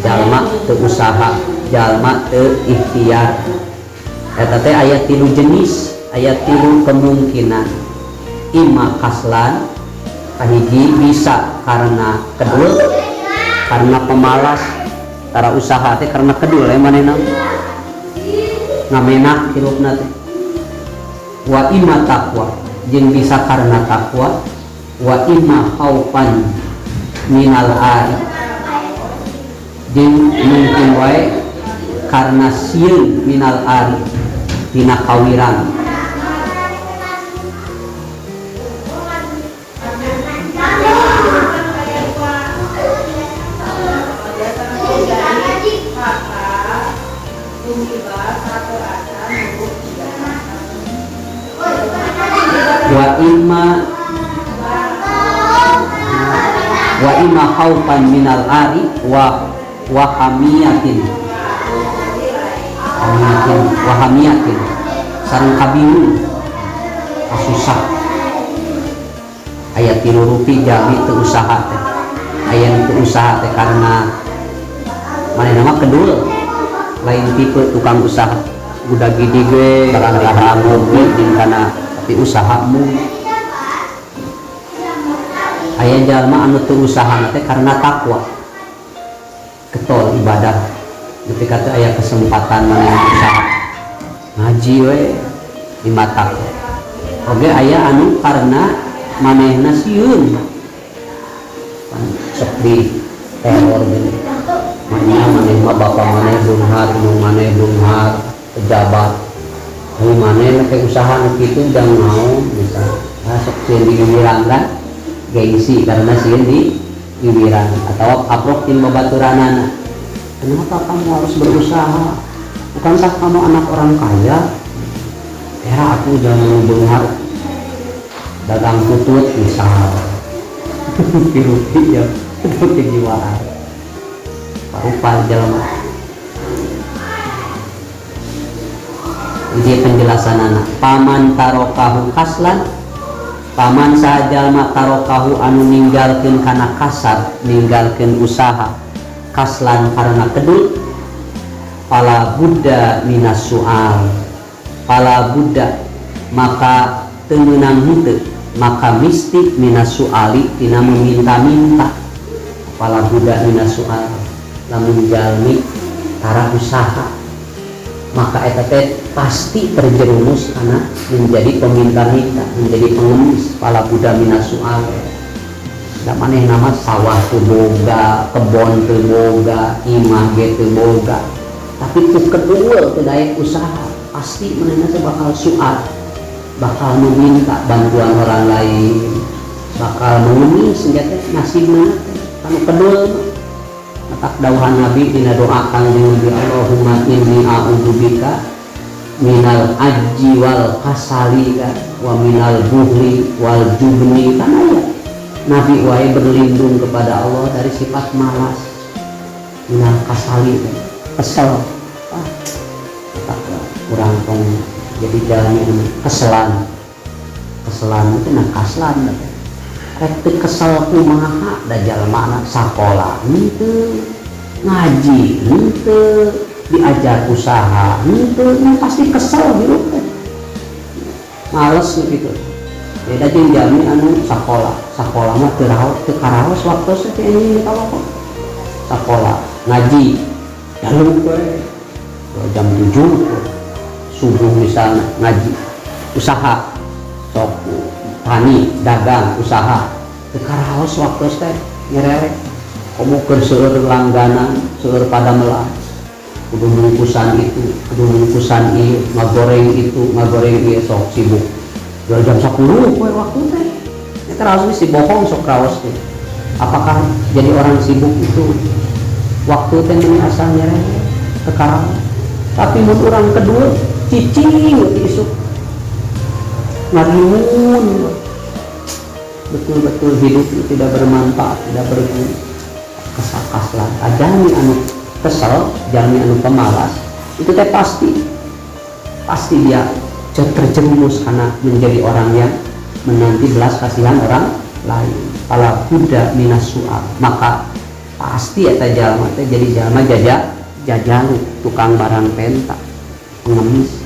Speaker 1: jalma teu usaha jalma teu ikhtiar eta teh aya tilu jenis aya tilu kemungkinan imma kaslan kahiji bisa karena kedul karena pemalas tara usaha teh karena kedul manehna ngamenak hirupna teh wa imma taqwa jeung bisa karena takwa wa imma khaufan minal ari jeung mungkin wae karena sieun minal ari dina kawiran wa ima khaufan minal ari wa hamiyatin sareng kabingung kasusah aya 3 rupi jami teu usaha teh aya teu usaha teh karena manehna mah kedul lain tipe tukang usaha budak gede ge barang mobil jeung kana tapi usahamu aya jalma anu teu usaha teh karena takwa ketol ibadah ketika teh aya kesempatan maneh usaha ngaji we di mata oge aya anu karena manehna sieun seperti teror gini maneh mah bapak maneh bunghar nu maneh bunghar pejabat nu maneh teh usaha nu kitu jang naon bisa sok sieun di wiwirangan gengsi karena sieun di wiwiran atau aprok tin babaturanana kenapa kamu harus berusaha bukankah kamu anak orang kaya era aku jangan bunghar dagang tutut misal rupi ya itu kejiwaan parupa jelema ini penjelasan anak paman tarokahu kaslan paman sajalma tarokahu anu ninggalkeun kana kasar ninggalkeun usaha kaslan karena kedul pala buddha minas su'al pala buddha maka teunang henteu maka mistik minas su'ali tina meminta-minta pala buddha minas su'al lamun jalmi tara usaha maka eta teh pasti terjerumus kana menjadi peminta-minta menjadi pengemis pala buddha minas su'al da maneh nama sawah teu boga kebon teu boga imah ge teu boga tapi teu kedua teu daek usaha pasti manehna teh bakal su'al bakal meminta bantuan orang lain bakal mengemis senjata nasibna kanu kedul matak dawuhan Nabi dina doa kanjeng Nabi Allahumma inni a'udzubika minal ajji wal kasali wa minal buhli wal jubni kan aya Nabi wae berlindung kepada Allah dari sifat malas minal kasali kesel kurang tong jadi jalan ini keselan itu nah kaslan rek teu kesel kumaha da jalma anak sakola henteu ngaji henteu diajar usaha henteu pasti kesel hirup teh males gitu beda jeung jalmi anu sakola mah teu karaos waktu teh ini kalau sakola ngaji jaluk we jam 7 subuh misalnya ngaji usaha sok tani dagang usaha tekaraos waktu teh nyerelek komo keur seueur langganan seueur pada melah kudu bungkusan itu kudu bungkusan ieu ngagoreng ieu sok sibuk jam 10 poe waktu teh eta raos si bohong sok raos teh apakah jadi orang sibuk itu waktu teh mun asal nyerelek tekaraos tapi mun urang kedua cicing isuk ngalimun betul-betul hidup itu tidak bermanfaat tidak berguna kesal-kasalan jalmi anu kesel jalmi anu pemalas itu teh pasti dia terjerumus karena menjadi orang yang menanti belas kasihan orang lain pala buddha minas su'al maka pasti eta jalma teh jadi jalma jajalu tukang barang penta pengemis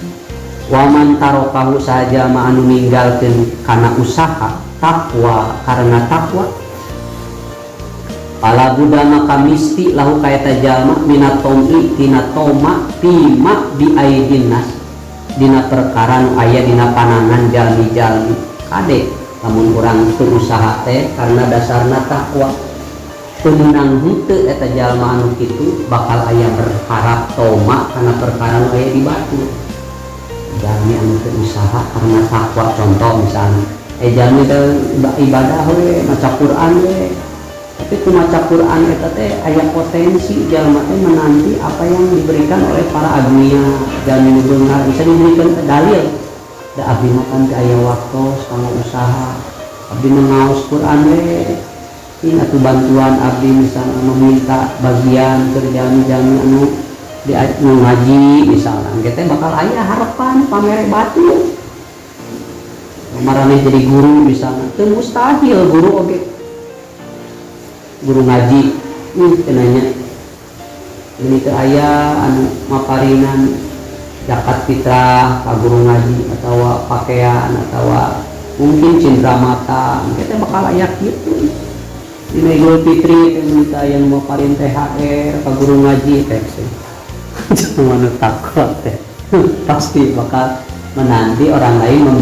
Speaker 1: waman tarokahu saja ma anu ninggalkeun kana usaha takwa karena takwa pala buddha maka misti lahu kaeta jalma minat tomi tina toma pima bi aidin nas dina perkara nu aya dina panangan jalmi-jalmi kade lamun urang teu usaha teh karena dasarna takwa pemenang henteu eta jalma anu kitu bakal aya berharap toma karena perkara nu aya di batu jalmi anu teu usaha karena takwa contoh misalnya jalmi teh ibadah we maca Quran we tapi ku maca Quran eta teh aya potensi jalma teh menanti apa yang diberikan oleh para adunya jalmi nu beunghar bisa diberikan dalil da abdi mah kan aya waktu kanggo usaha abdi ngaos Quran we ini atuh bantuan abdi misalnya meminta bagian kerjaan-kerjaan anu di ngaji misalnya kita bakal aya harapan pamere batu marane jadi guru misalnya itu mustahil guru oke guru ngaji tenanya ini teh aya anu maparinan zakat fitrah ka guru ngaji atau pakaian atau mungkin cindera mata kita bakal aya gitu di Idul Fitri minta yang mau parin THR ka guru ngaji teh cuma takut teh pasti bakal menanti orang lain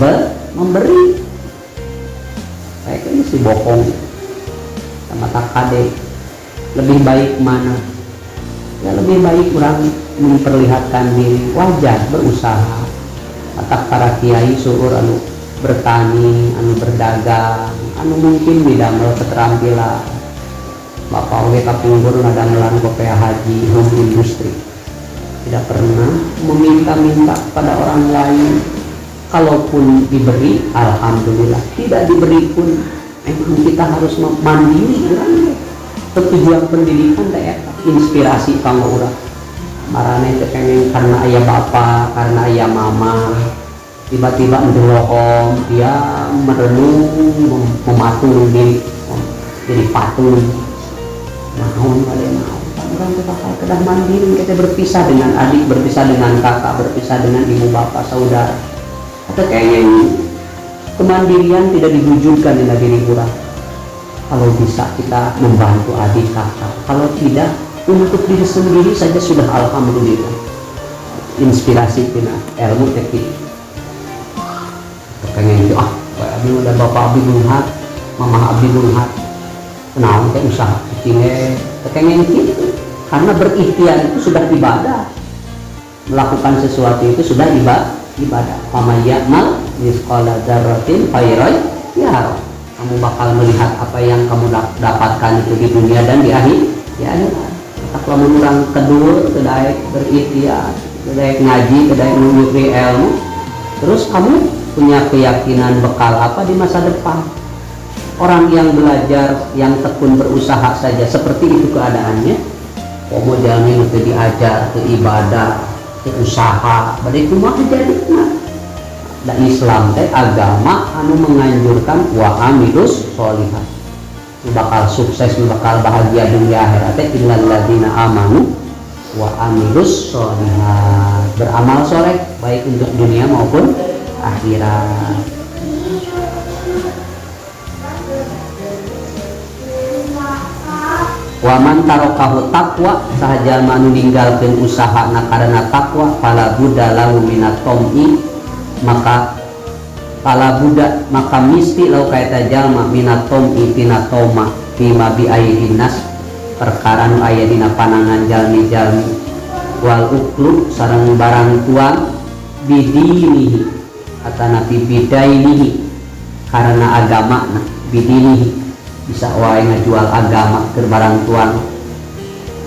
Speaker 1: memberi kayak ini si bokong sama takade lebih baik mana ya lebih baik orang memperlihatkan diri wajar berusaha atak para kiai suur anu bertani anu berdagang anu mungkin bidamel keterampilan bapak oge kapunggur ngadamelan kopea haji home industry tidak pernah meminta-minta pada orang lain. Kalaupun diberi, alhamdulillah. Tidak diberi pun, memang kita harus mandiri. Tujuan pendidikan daerah, inspirasi kanggo urang. Marane teh pengen karena ayah bapak, karena ayah mama. Tiba-tiba ndelohom, dia merenung, mematung diri, jadi patung. Naon kali naon. Orang kita bakal kedah mandiri, kita berpisah dengan adik, berpisah dengan kakak, berpisah dengan ibu bapak, saudara. Atau kayaknya kemandirian tidak diwujudkan dalam diri kita. Kalau bisa kita membantu adik kakak, kalau tidak untuk diri sendiri saja sudah alhamdulillah. Inspirasi kita ilmu teknik. Pengen itu abi udah bapak abi lunhat, mama abi lunhat. Kenapa kayak usaha kecilnya pengen gitu karena berikhtiar itu sudah ibadah, melakukan sesuatu itu sudah ibadah. Pamaya mal misqala dzarratin khairan ya kamu bakal melihat apa yang kamu dapatkan itu di dunia dan di akhir ya kalau menurang kedua kedai berikhtiar kedai ngaji kedai menyukri ilmu terus kamu punya keyakinan bekal apa di masa depan. Orang yang belajar, yang tekun berusaha saja seperti itu keadaannya. Komo jamin itu diajar, ke ibadah, ke usaha, badai kumaha jadina. Dan Islam teh agama anu menganjurkan wa amilus sholihat. Bakal sukses, bakal bahagia dunia akhirat teh illal ladzina amanu wa amilus sholihat. Beramal soleh baik untuk dunia maupun akhirat. Waman tarokahu takwa sahaja manu ninggalkeun usahana karena takwa fala budda lahu minat tom'i maka fala budda maka misti lau kaita jalma minat tom'i tina toma bima bi aidin nas perkara nu aya dina panangan jalmi-jalmi wal uklu sareng barang tuang bidinihi atanapi bidainihi karena agama bidinihi bisa wae ngajual agama ke barang tuan.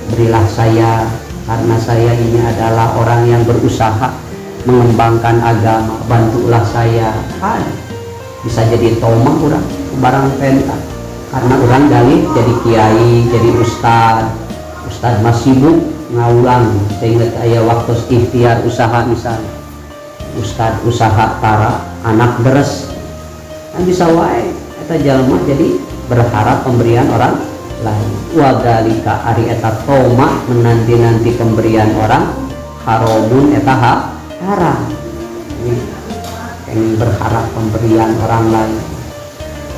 Speaker 1: Berilah saya karena saya ini adalah orang yang berusaha mengembangkan agama, bantulah saya. Bisa jadi toma orang barang penta karena orang dalih jadi kiai, jadi ustad masih sibuk ngaulang sehingga aya waktu ikhtiar usaha misalnya ustad usaha para anak beres kan bisa wae eta jalma jadi berharap pemberian orang lain. Wadalika ari eta toma menanti-nanti pemberian orang haramun eta haram. Ini berharap pemberian orang lain.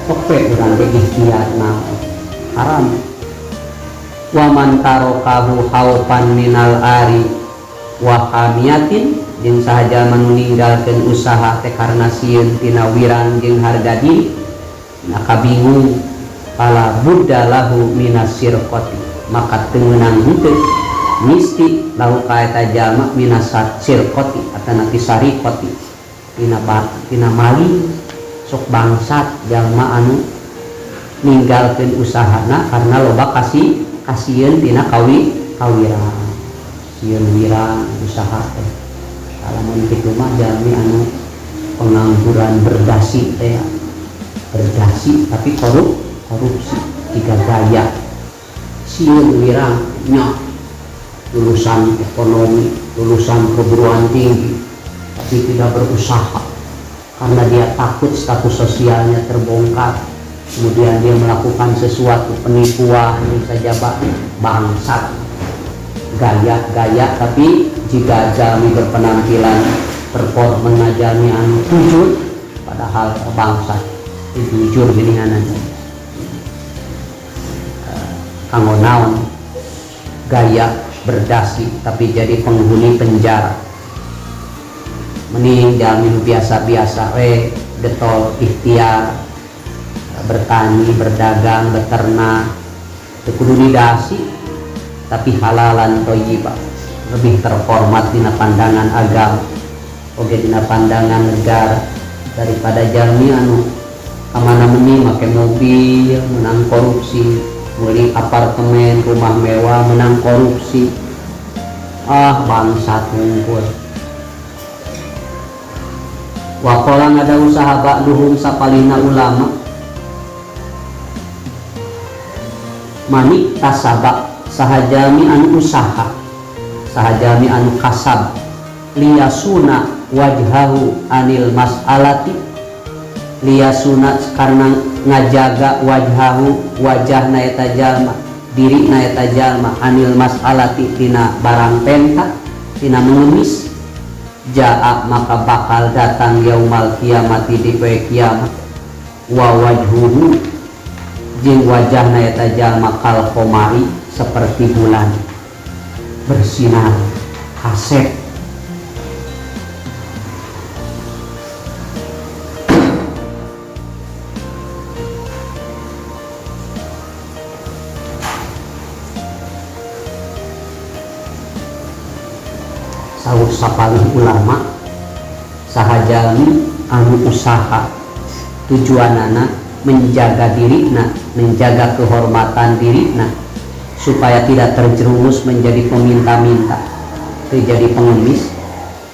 Speaker 1: Oke, urang teh ikhtiar haram. Wa man tarokahu haufan minal ari wa hamiyatin jeung sahaja meninggalkeun usaha teh karena sieun tina wirang jeung harga diri maka bingung pala budda lahu minas sirqati maka teunang henteu misti lahu kaeta jalma minas sirqati atana tisariqati tina maling sok bangsat jalma anu ninggalkeun usahana karena loba kasieun tina kawirang sieun wirang usaha teh alamun kitu mah jalmi anu pengangguran berdasi teh berdasi tapi korupsi jika gaya sieun wirangnya lulusan ekonomi, lulusan perguruan tinggi, tapi tidak berusaha karena dia takut status sosialnya terbongkar. Kemudian dia melakukan sesuatu penipuan, saja bangsat, gaya-gaya. Tapi jika jalmi berpenampilan performa jalmi anu jujur, padahal bangsat jujur gini aja kanggo naon gaya berdasi tapi jadi penghuni penjara. Mending jalmi biasa-biasa getol ikhtiar bertani, berdagang, beternak, kudu didasi tapi halalan thayyibah, lebih terhormat dina pandangan agama oge dina pandangan negara daripada jalmi anu kamana meni make mobil menang korupsi, beli apartemen rumah mewah menang korupsi. Bangsat ngumpul. Wakolang ada usaha ba'duhum sapalina ulama manik tasabak sahajami anu usaha, sahajami anu kasab liyasuna wajhahu anil mas'alati, liyasuna karena ngajaga wajhahu wajah eta jalma, diri eta jalma anil mas'alati tina barang penta, tina mengemis. Ja'a maka bakal datang yaumal kiamati di poe kiamat wa wajhuhu jeung wajahna eta jalma kal qamari seperti bulan bersinar hasep. Sahur sapalih ulama sahajalmi anu usaha tujuanana menjaga dirina, menjaga kehormatan dirina supaya tidak terjerumus menjadi peminta-minta, menjadi pengemis,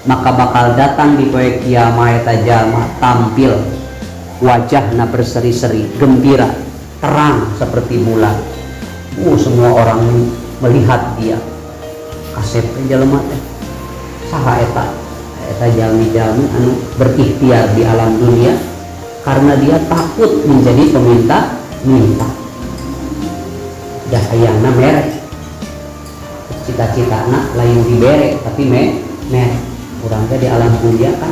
Speaker 1: maka bakal datang di poe kiamat eta jalma tampil wajahna berseri-seri, gembira, terang seperti bulan. Semua orang melihat dia. Kasep jalma teh saha eta jalmi-jalmi anu berikhtiar di alam dunia karena dia takut menjadi peminta-minta. Dahayana merek cita-citana lain dibere tapi merek urang teh di alam dunia kan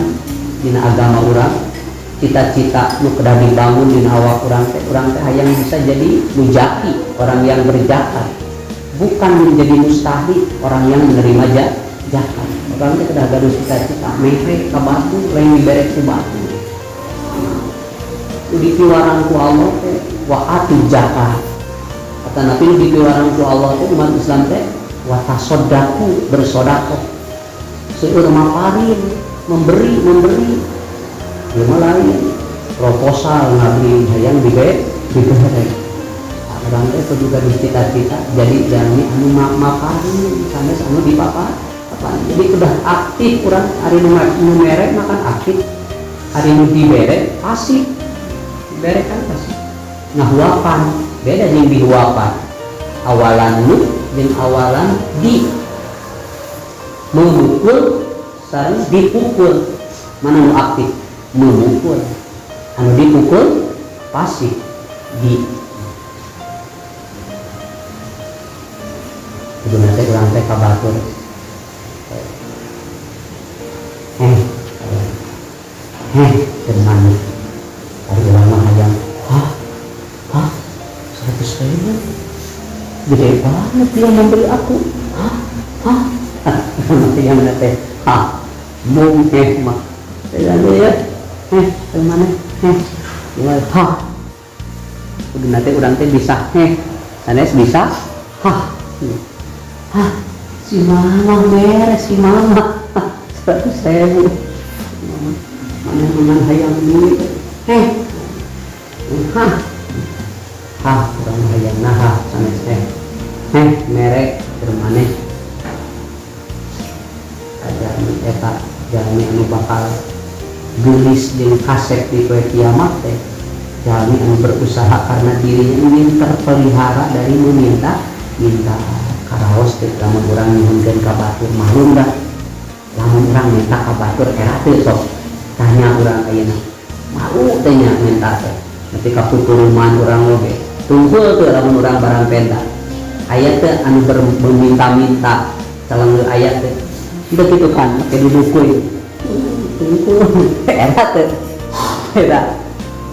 Speaker 1: dina agama urang cita-cita nu kedah dibangun dina awak urang teh hayang bisa jadi mujaki, orang yang berzakat, bukan menjadi mustahil orang yang menerima zakat. Orang teh kedah gaduh cita-cita mere ka batu lain dibere ku batu. Dipiwarang ku Allah teh wa atu zakat. Kata Nabi dipiwarang ku Allah teh umat Islam teh wa tasaddaqu bersedekah. Seueur maparin memberi. Ieu lain proposal ngabdi hayang dibere. Orang teh juga dicita-cita jadi jalmi anu maparin sanes anu dipapar. Jadi udah aktif kurang hari nu merek makan aktif, hari nu dibere pasif, dibere kan pasif. Ngahwapan beda jeung dihuapan, awalan nu jeung awalan di, memukul sareng dipukul. Mana nu aktif? Memukul. Anu dipukul pasif di. Kudu teh urang teh kabatur. Teman hari lama hayang 100.000 gede banget dia memberi aku yang nate mungkin mah ya kemana udah nanti urang teh bisa sanes bisa si mama beres si mama 100.000 mana hayang duit kurang hayang sanes merek bermaneh kajarni eta jalmi anu bakal gelis jeung kasep di poe kiamat teh jalmi anu berusaha karena dirinya ingin terpelihara dari minta karaos teh lamun urang nyuhunkeun ka batur mahlum dah lamun urang minta ka batur era teh sok tanya urang ayeuna mau teh nya minta teh tapi ka puturuman urang oge tungkul teh lamun urang barang penta aya teh anu berminta-minta caleng aya teh begitu kan make dudukuy tungkul era teh eta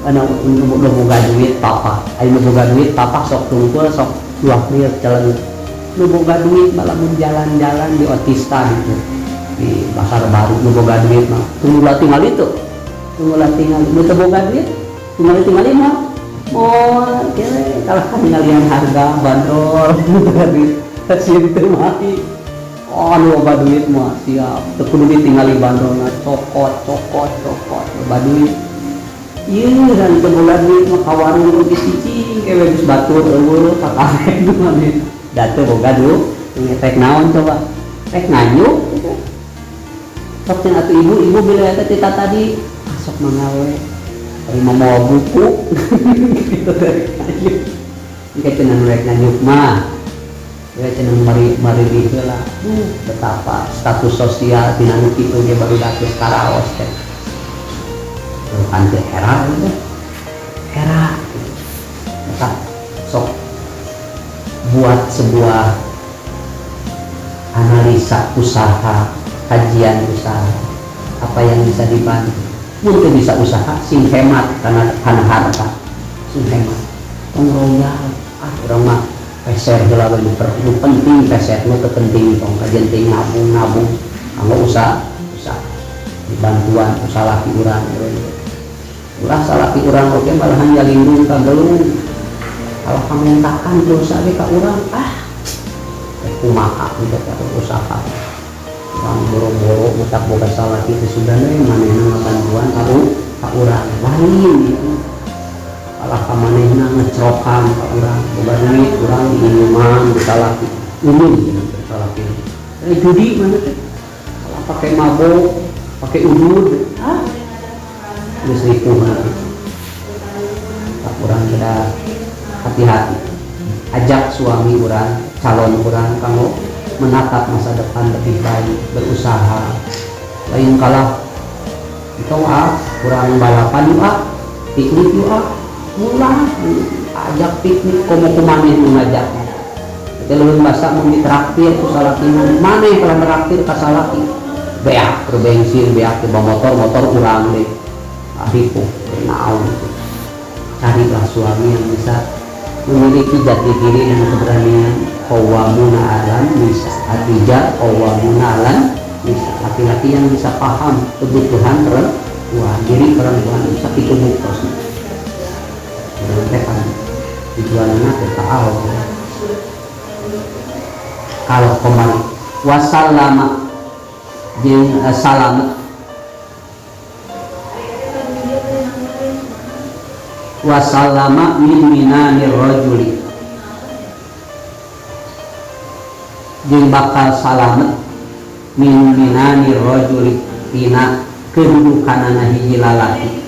Speaker 1: anu boga duit papa aya boga duit papa sok tungkul sok luak lieur caleng nu boga duit malah mun jalan-jalan di Otista gitu di pasar baru nu boga duit mah tunggulah tinggal itu tunggulah tinggal nu teu boga duit tinggal mah oh kere kalau tinggalin harga bandrol boga duit hasil teu mati oh nu boga duit mah siap teu kudu ditinggali bandrolna cokot boga duit ieu dan teu boga duit mah ka warung geus cicing kewe geus batur eueuh ka kafe mah datu boga dulu tek naon coba tek nganyuk sok cenah atuh ibu bila eta tita tadi sok mangawe ari mau buku gitu dari nganyuk engke cenah rek nganyuk mah ya cenah mari diheula betapa status sosial dina nu kitu ge baru datus karaos teh kan teh era eta sok buat sebuah analisa usaha, kajian usaha, apa yang bisa dibantu. Mungkin bisa usaha, sing hemat karena harta, sing hemat. Pengroyal, orang mah peser heula we perlu penting peser nu teu penting tong kajian teh nabung, kanggo usaha, dibantuan usaha laki urang. Ulah salaki urang oge malahan jalindung ka gelung. Kalau kamentakan dosa ge ka urang kumaha untuk usaha orang boro-boro utak boga salah itu sudah nih manehna bantuan ka urang lain kalau ka manehna ngecrokan ka urang boga duit urang diinuman disalaki umum disalaki judi mana teh kalau pakai mabok pakai udud geus ripuh ka urang kita hati-hati ajak suami orang calon orang kamu menatap masa depan lebih baik berusaha lain kalah itu kurang balapan yuk piknik yuk mulai ajak piknik komo kumaneh mengajaknya kita lebih bahasa mau ditraktir kusalaki mana kalau meraktir kasalaki beak berbensin beak tiba motor kurang deh arifu naon carilah suami yang bisa memiliki jati diri dan keberanian qawwamuna 'alan nisa atija qawwamuna 'alan nisa laki-laki yang bisa paham kebutuhan perempuan diri perempuan bisa ditunggu terus kan tujuannya kita Allah kalau kembali wasallama jeung salamet wasallama min minanir rajuli jeung bakal salamet min minanir rajuli tina kedudukanana hiji lalaki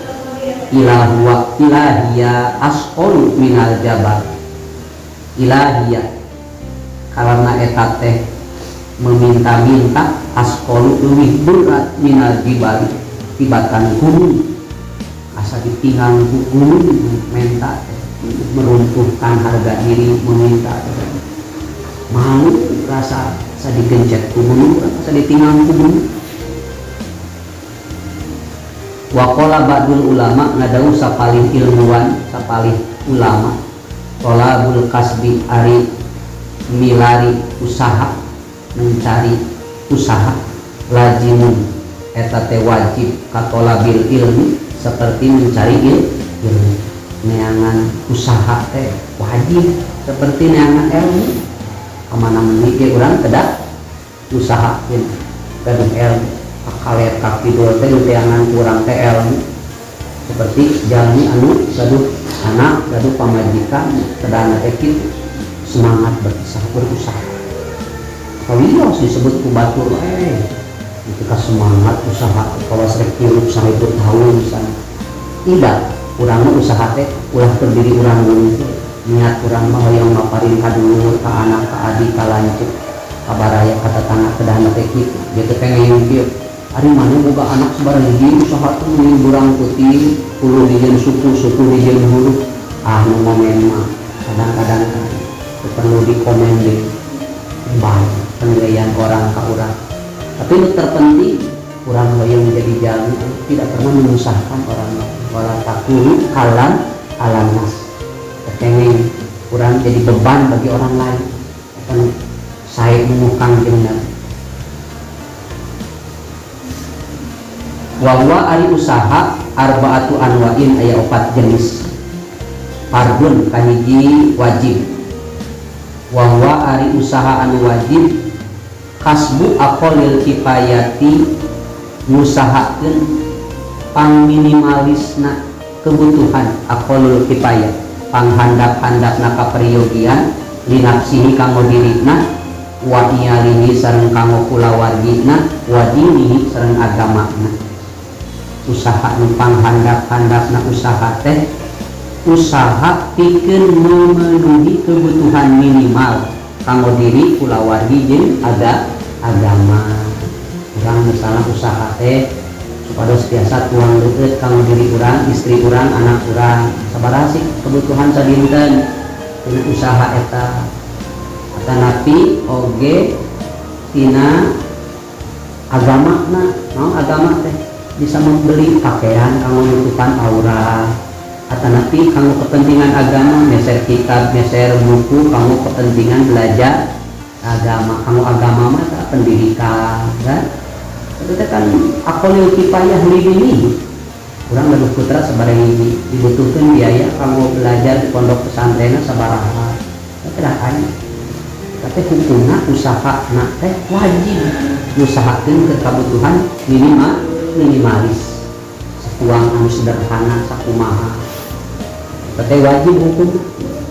Speaker 1: ilahia asqalu minal jabal ilahia karena eta teh meminta-minta asqalu leuwih berat minal jibal tibatan gunung asa ditinggal gunung minta meruntuhkan harga diri meminta mau rasa digencet gunung rasa ditinggal gunung waqala ba'dul ulama ngadau sapalih ilmuwan sapalih ulama tolabul kasbi ari milari usaha mencari usaha lajimun eta teh wajib katolabil ilmi seperti mencari ilmu neangan usaha teh wajib seperti neangan ilmu kemana menike orang kedak usahakin kedak ilmu kaler kaki dua teh neangan kurang teh ilmu seperti jalmi anu gaduh anak gaduh pamajikan kedana teh kitu semangat berusaha kalau harus disebut kubatur ketika semangat usaha kalau sering hidup 1000 tahun misalnya tidak urang mah usaha teh ulah terdiri urang dulu niat urang mah hoyong maparin ka dulur ka anak ka adik ka lanceuk ka baraya ka tetangga kedahan teh kitu dia teh pengen kieu ari mana boga anak sabarang hiji usaha teh mun urang putih kulo dijieun suku dijieun hulu nu momen mah kadang-kadang perlu dikomen deh baik penilaian orang ke orang tapi yang terpenting orang yang menjadi jalmi tidak pernah menyusahkan orang lain wala takulu kalam alam nas pengen orang jadi beban bagi orang lain akan saya mengukang jenengan wawa ari usaha arbaatu anwa'in aya 4 jenis fardun kahiji wajib wawa ari usaha anu wajib kasbu aqolil kifayati ngusahakeun pangminimalisna kebutuhan aqolul kifayah panghandap-handapna kapriyogian linafsihi kanggo dirina wa iyalihi sareng kanggo kulawargina wa dinihi sareng agamana usaha nu panghandap-handapna usaha teh usaha pikeun memenuhi kebutuhan minimal kanggo diri kulawargi jeung agama urang misalnya usaha teh supados biasa tuang leuteut kanggo diri urang istri urang anak urang sabaraha sih kebutuhan sadinten tina usaha eta atanapi oge tina agamana naon agama teh bisa membeli pakaian kanggo nutupan aurat atanapi kanggo kepentingan agama meser kitab meser buku kanggo kepentingan belajar agama kanggo agama mah pendidikan kan itu kan aqolil kifayah lidini urang leuwih putra sabaraha hiji dibutuhkeun biaya kanggo belajar di pondok pesantren sabaraha teh aya tapi hukumna usahana teh wajib usahakeun ke kebutuhan minimalis uang anu sederhana sakumaha teh wajib hukum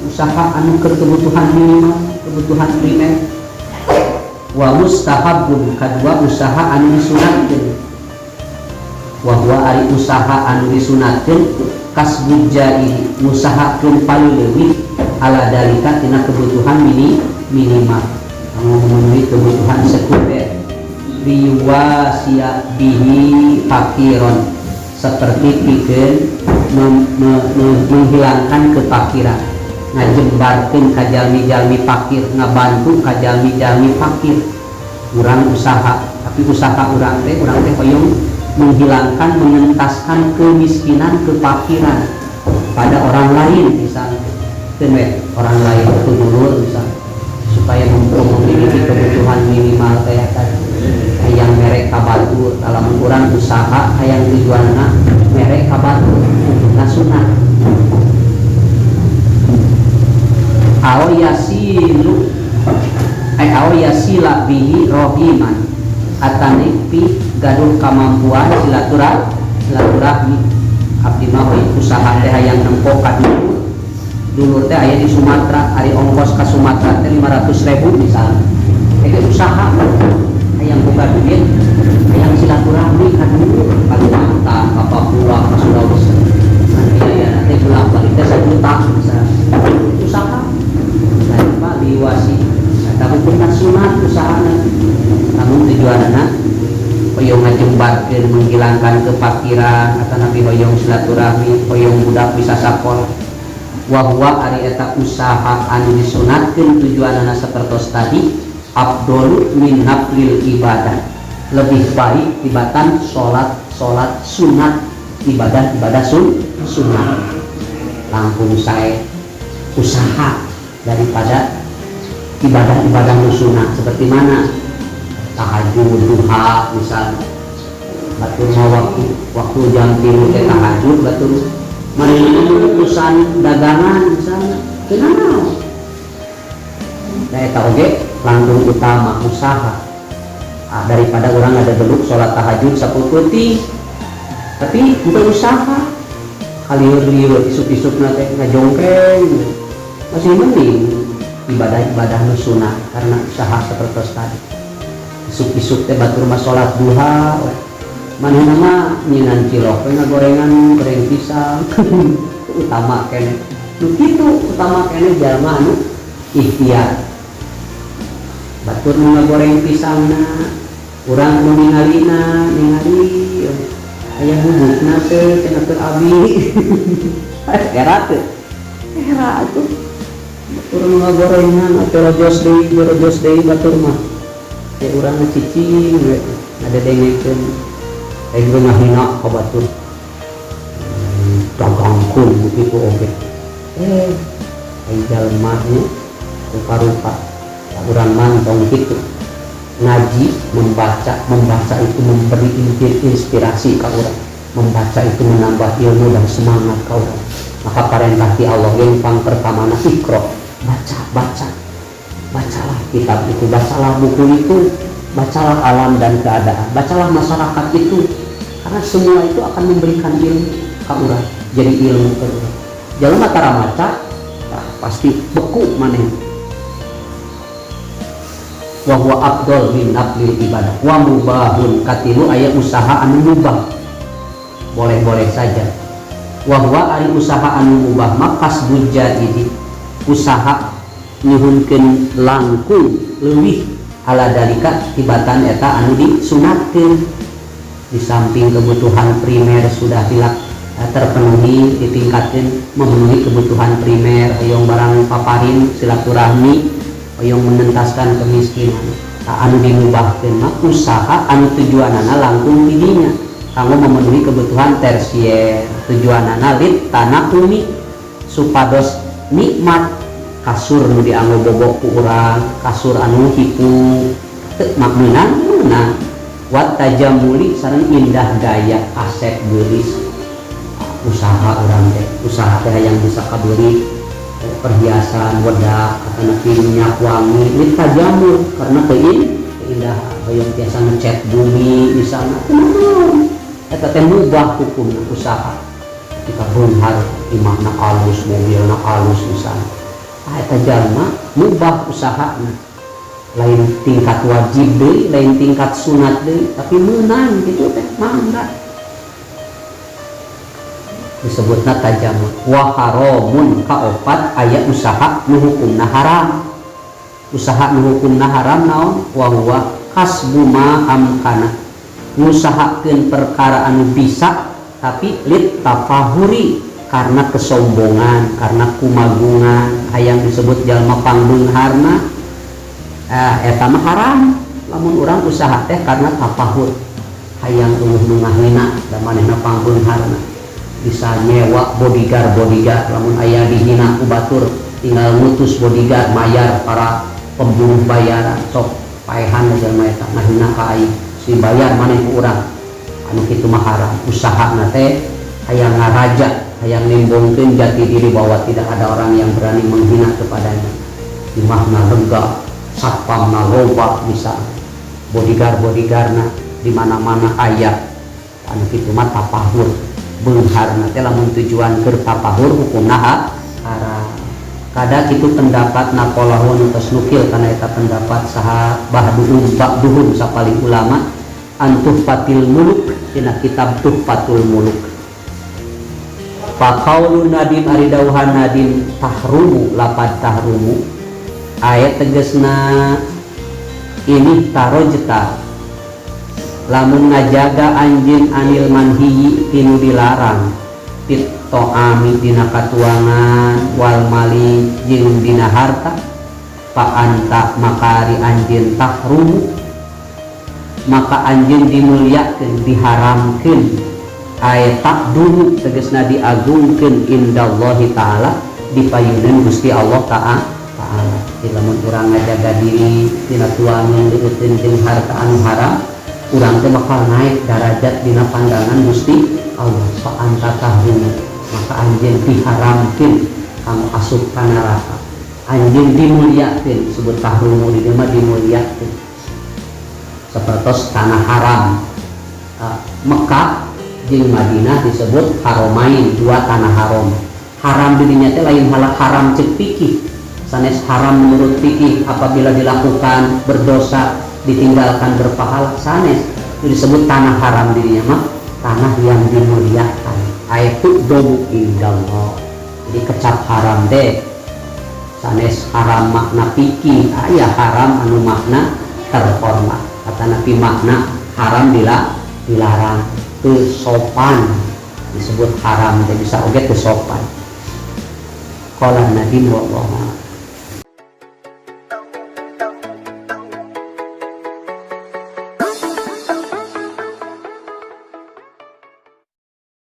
Speaker 1: usaha anu keur kebutuhan minimal kebutuhan primer wa mustahabun kadua usaha anu disunatkeun wa huwa ari usaha anu disunatkeun kasbul jari ngusahakeun paling leuwih ala dalika tina kebutuhan minimal anu memenuhi kebutuhan sekunder riwasia bihi fakiron seperti pikeun menghilangkan kefakiran ngajembarkeun ka jalmi-jalmi fakir ngabantu ka jalmi-jalmi fakir urang usaha tapi usaha urang teh hoyong menghilangkan mengentaskan kemiskinan kefakiran pada orang lain misalnya orang lain atau dulur misalnya supaya memiliki kebutuhan minimal kayak tadi yang merek kabatur dalam ukuran usaha yang tujuanna merek kabatur untuk sunat aw yasila bihi rohiman atanipi gaduh kemampuan silaturahmi abdi mah usaha teh hayang nempo ka dulur teh aya di Sumatera ari ongkos ka Sumatera teh 500.000 misalnya itu usaha hayang buka duit hayang silaturahmi ka dulur ka Kalimantan ka Papua ka Sulawesi nanti aya nanti bolak-balik teh 1 juta misalnya usaha dan Pak liwasi eta hukumna sunat usahana namun tujuanna hoyong ngajembarkeun menghilangkan kefakiran atau nabi hoyong silaturahmi hoyong budak bisa sakola wa huwa ari eta usaha anu disunatkeun tujuanna sapertos tadi afdhalu min naflil ibadah lebih baik tibatan salat sunat ibadah sunat langkung sae usaha daripada ibadah sunat seperti mana tahajud duha misalnya batur waktu jam 3 teh tahajud batur mari urusan dagangan misalnya kenapa da eta oge langkung utama usaha daripada orang ada beluk sholat tahajud sapututi tapi untuk usaha kalieur-lieur isuk-isukna teh ngajongkeng masih mending ibadah sunat karena usaha seperti tadi isuk-isuk teh batur mah sholat duha mana nama nyinan cilok gorengan goreng pisang utama kene begitu utama kene jalma anu ikhtiar batur nu goreng pisang urang nu ningali aya bubukna teh cenah teu abi era teu batur nu gorengan atau rojos deui batur mah teh urang cicing we ada dengekeun aya juga ngahina ka batur dagangkeun begitu oge aya jalma nya rupa-rupa urang mantong gitu ngaji membaca itu memberi inspirasi ke orang, membaca itu menambah ilmu dan semangat ke orang. Maka perintah di Allah yang pertama ikro, bacalah kitab itu, bacalah buku itu, bacalah alam dan keadaan, bacalah masyarakat itu, karena semua itu akan memberikan ilmu ke orang, jadi ilmu ke orang. Jangan matara maca pasti beku maneh. Wa huwa afdal min naflil ibadah wa mubahun katilu aya usaha anu mubah boleh-boleh saja wa huwa ari usaha anu mubah makas bujadi usaha nyuhunkeun langkung leuwih ala dalika tibatan eta anu disunatkeun di samping kebutuhan primer sudah terpenuhi ditingkatkeun memenuhi kebutuhan primer hayong barang paparin silaturahmi yang menentaskan kemiskinan anu dimubahkeun mah usaha anu tujuanana langkung didinya kanggo memenuhi kebutuhan tersier tujuanana lit tanakumi supados nikmat kasur nu dianggo bobok ku urang kasur anu hipu teu meunang wat tajamuli sareng indah gaya asep geulis usaha urang teh usaha teh yang bisa kabeurik perhiasan wedak atau minyak wangi ini tajamul karena keindahan yang biasa ngecat bumi di sana eta teh mubah hukumna usaha kita beunghar imahna alus mobilna alus di sana eta jalma mubah usahana lain tingkat wajib deui lain tingkat sunat deui tapi meunang gitu teh mangga disebutna tajamun wa haramun kaopat aya usaha nu hukumna haram usaha nu hukumna haram naon wa huwa kasbu ma amkana ngusahakeun perkara anu bisa tapi lit tafahuri karena kesombongan karena kumagungan hayang disebut jalma pangbeungharna eta mah haram lamun urang usaha teh karena tafahur hayang eueuh nu ngahina da manehna pangbeungharna bisa nyewa bodyguard lamun aya dihina ku batur tinggal ngutus bodyguard mayar para pembunuh bayaran sok paehan jalma eta ngahina ka aing si bayar maneh ku urang anu kitu mah haram usahana teh hayang ngaraja hayang nimbungkeun jati diri bahwa tidak ada orang yang berani menghina kepadanya imahna lega satpamna loba bisa bodyguardna di mana-mana aya anu kitu mah tapahur beungharna teh lamun tujuan keur tapahur hukumna haram kada kitu pendapat naqalahu anu tos nukil kana eta pendapat saha ba'duhum sapaling ulama antuhfatil muluk dina kitab tuhfatul muluk fa qaulun nadim ari dawuhan nadim tahrumu lapad tahrumu ayat tegasna ini tarojta lamun ngajaga anjeun anil manhiyi tinu dilarang fit to'ami dina katuangan wal mali jeung dina harta fa anta makari anjeun tahrumu maka anjeun dimulyakeun diharamkeun aya takdumu tegasna diagungkeun indallahi taala dipayuneun Gusti Allah taala lamun urang ngajaga diri tina tuangan dieuteun jeung harta anu haram urang teh bakal naik derajat dina pandangan Gusti Allah fa anta tahrum maka anjeun diharamkeun kanggo asup ka neraka anjeun dimulyakeun sebut tahrum di dieu mah dimulyakeun sapertos tanah haram Mekah jeung Madinah disebut haromain dua tanah haram di dinya teh lain haram cek fikih sanes haram menurut fikih apabila dilakukan berdosa ditinggalkan berpahala sanes itu disebut tanah haram dirinya mah tanah yang dimuliakan. Itu domu indallah. Jadi kecap haram deh sanes haram makna piki aya haram anu makna terhormat. Kata Nabi makna haram dilarang teu sopan disebut haram, jadi bisa oge teu sopan. Qala Nabi sallallahu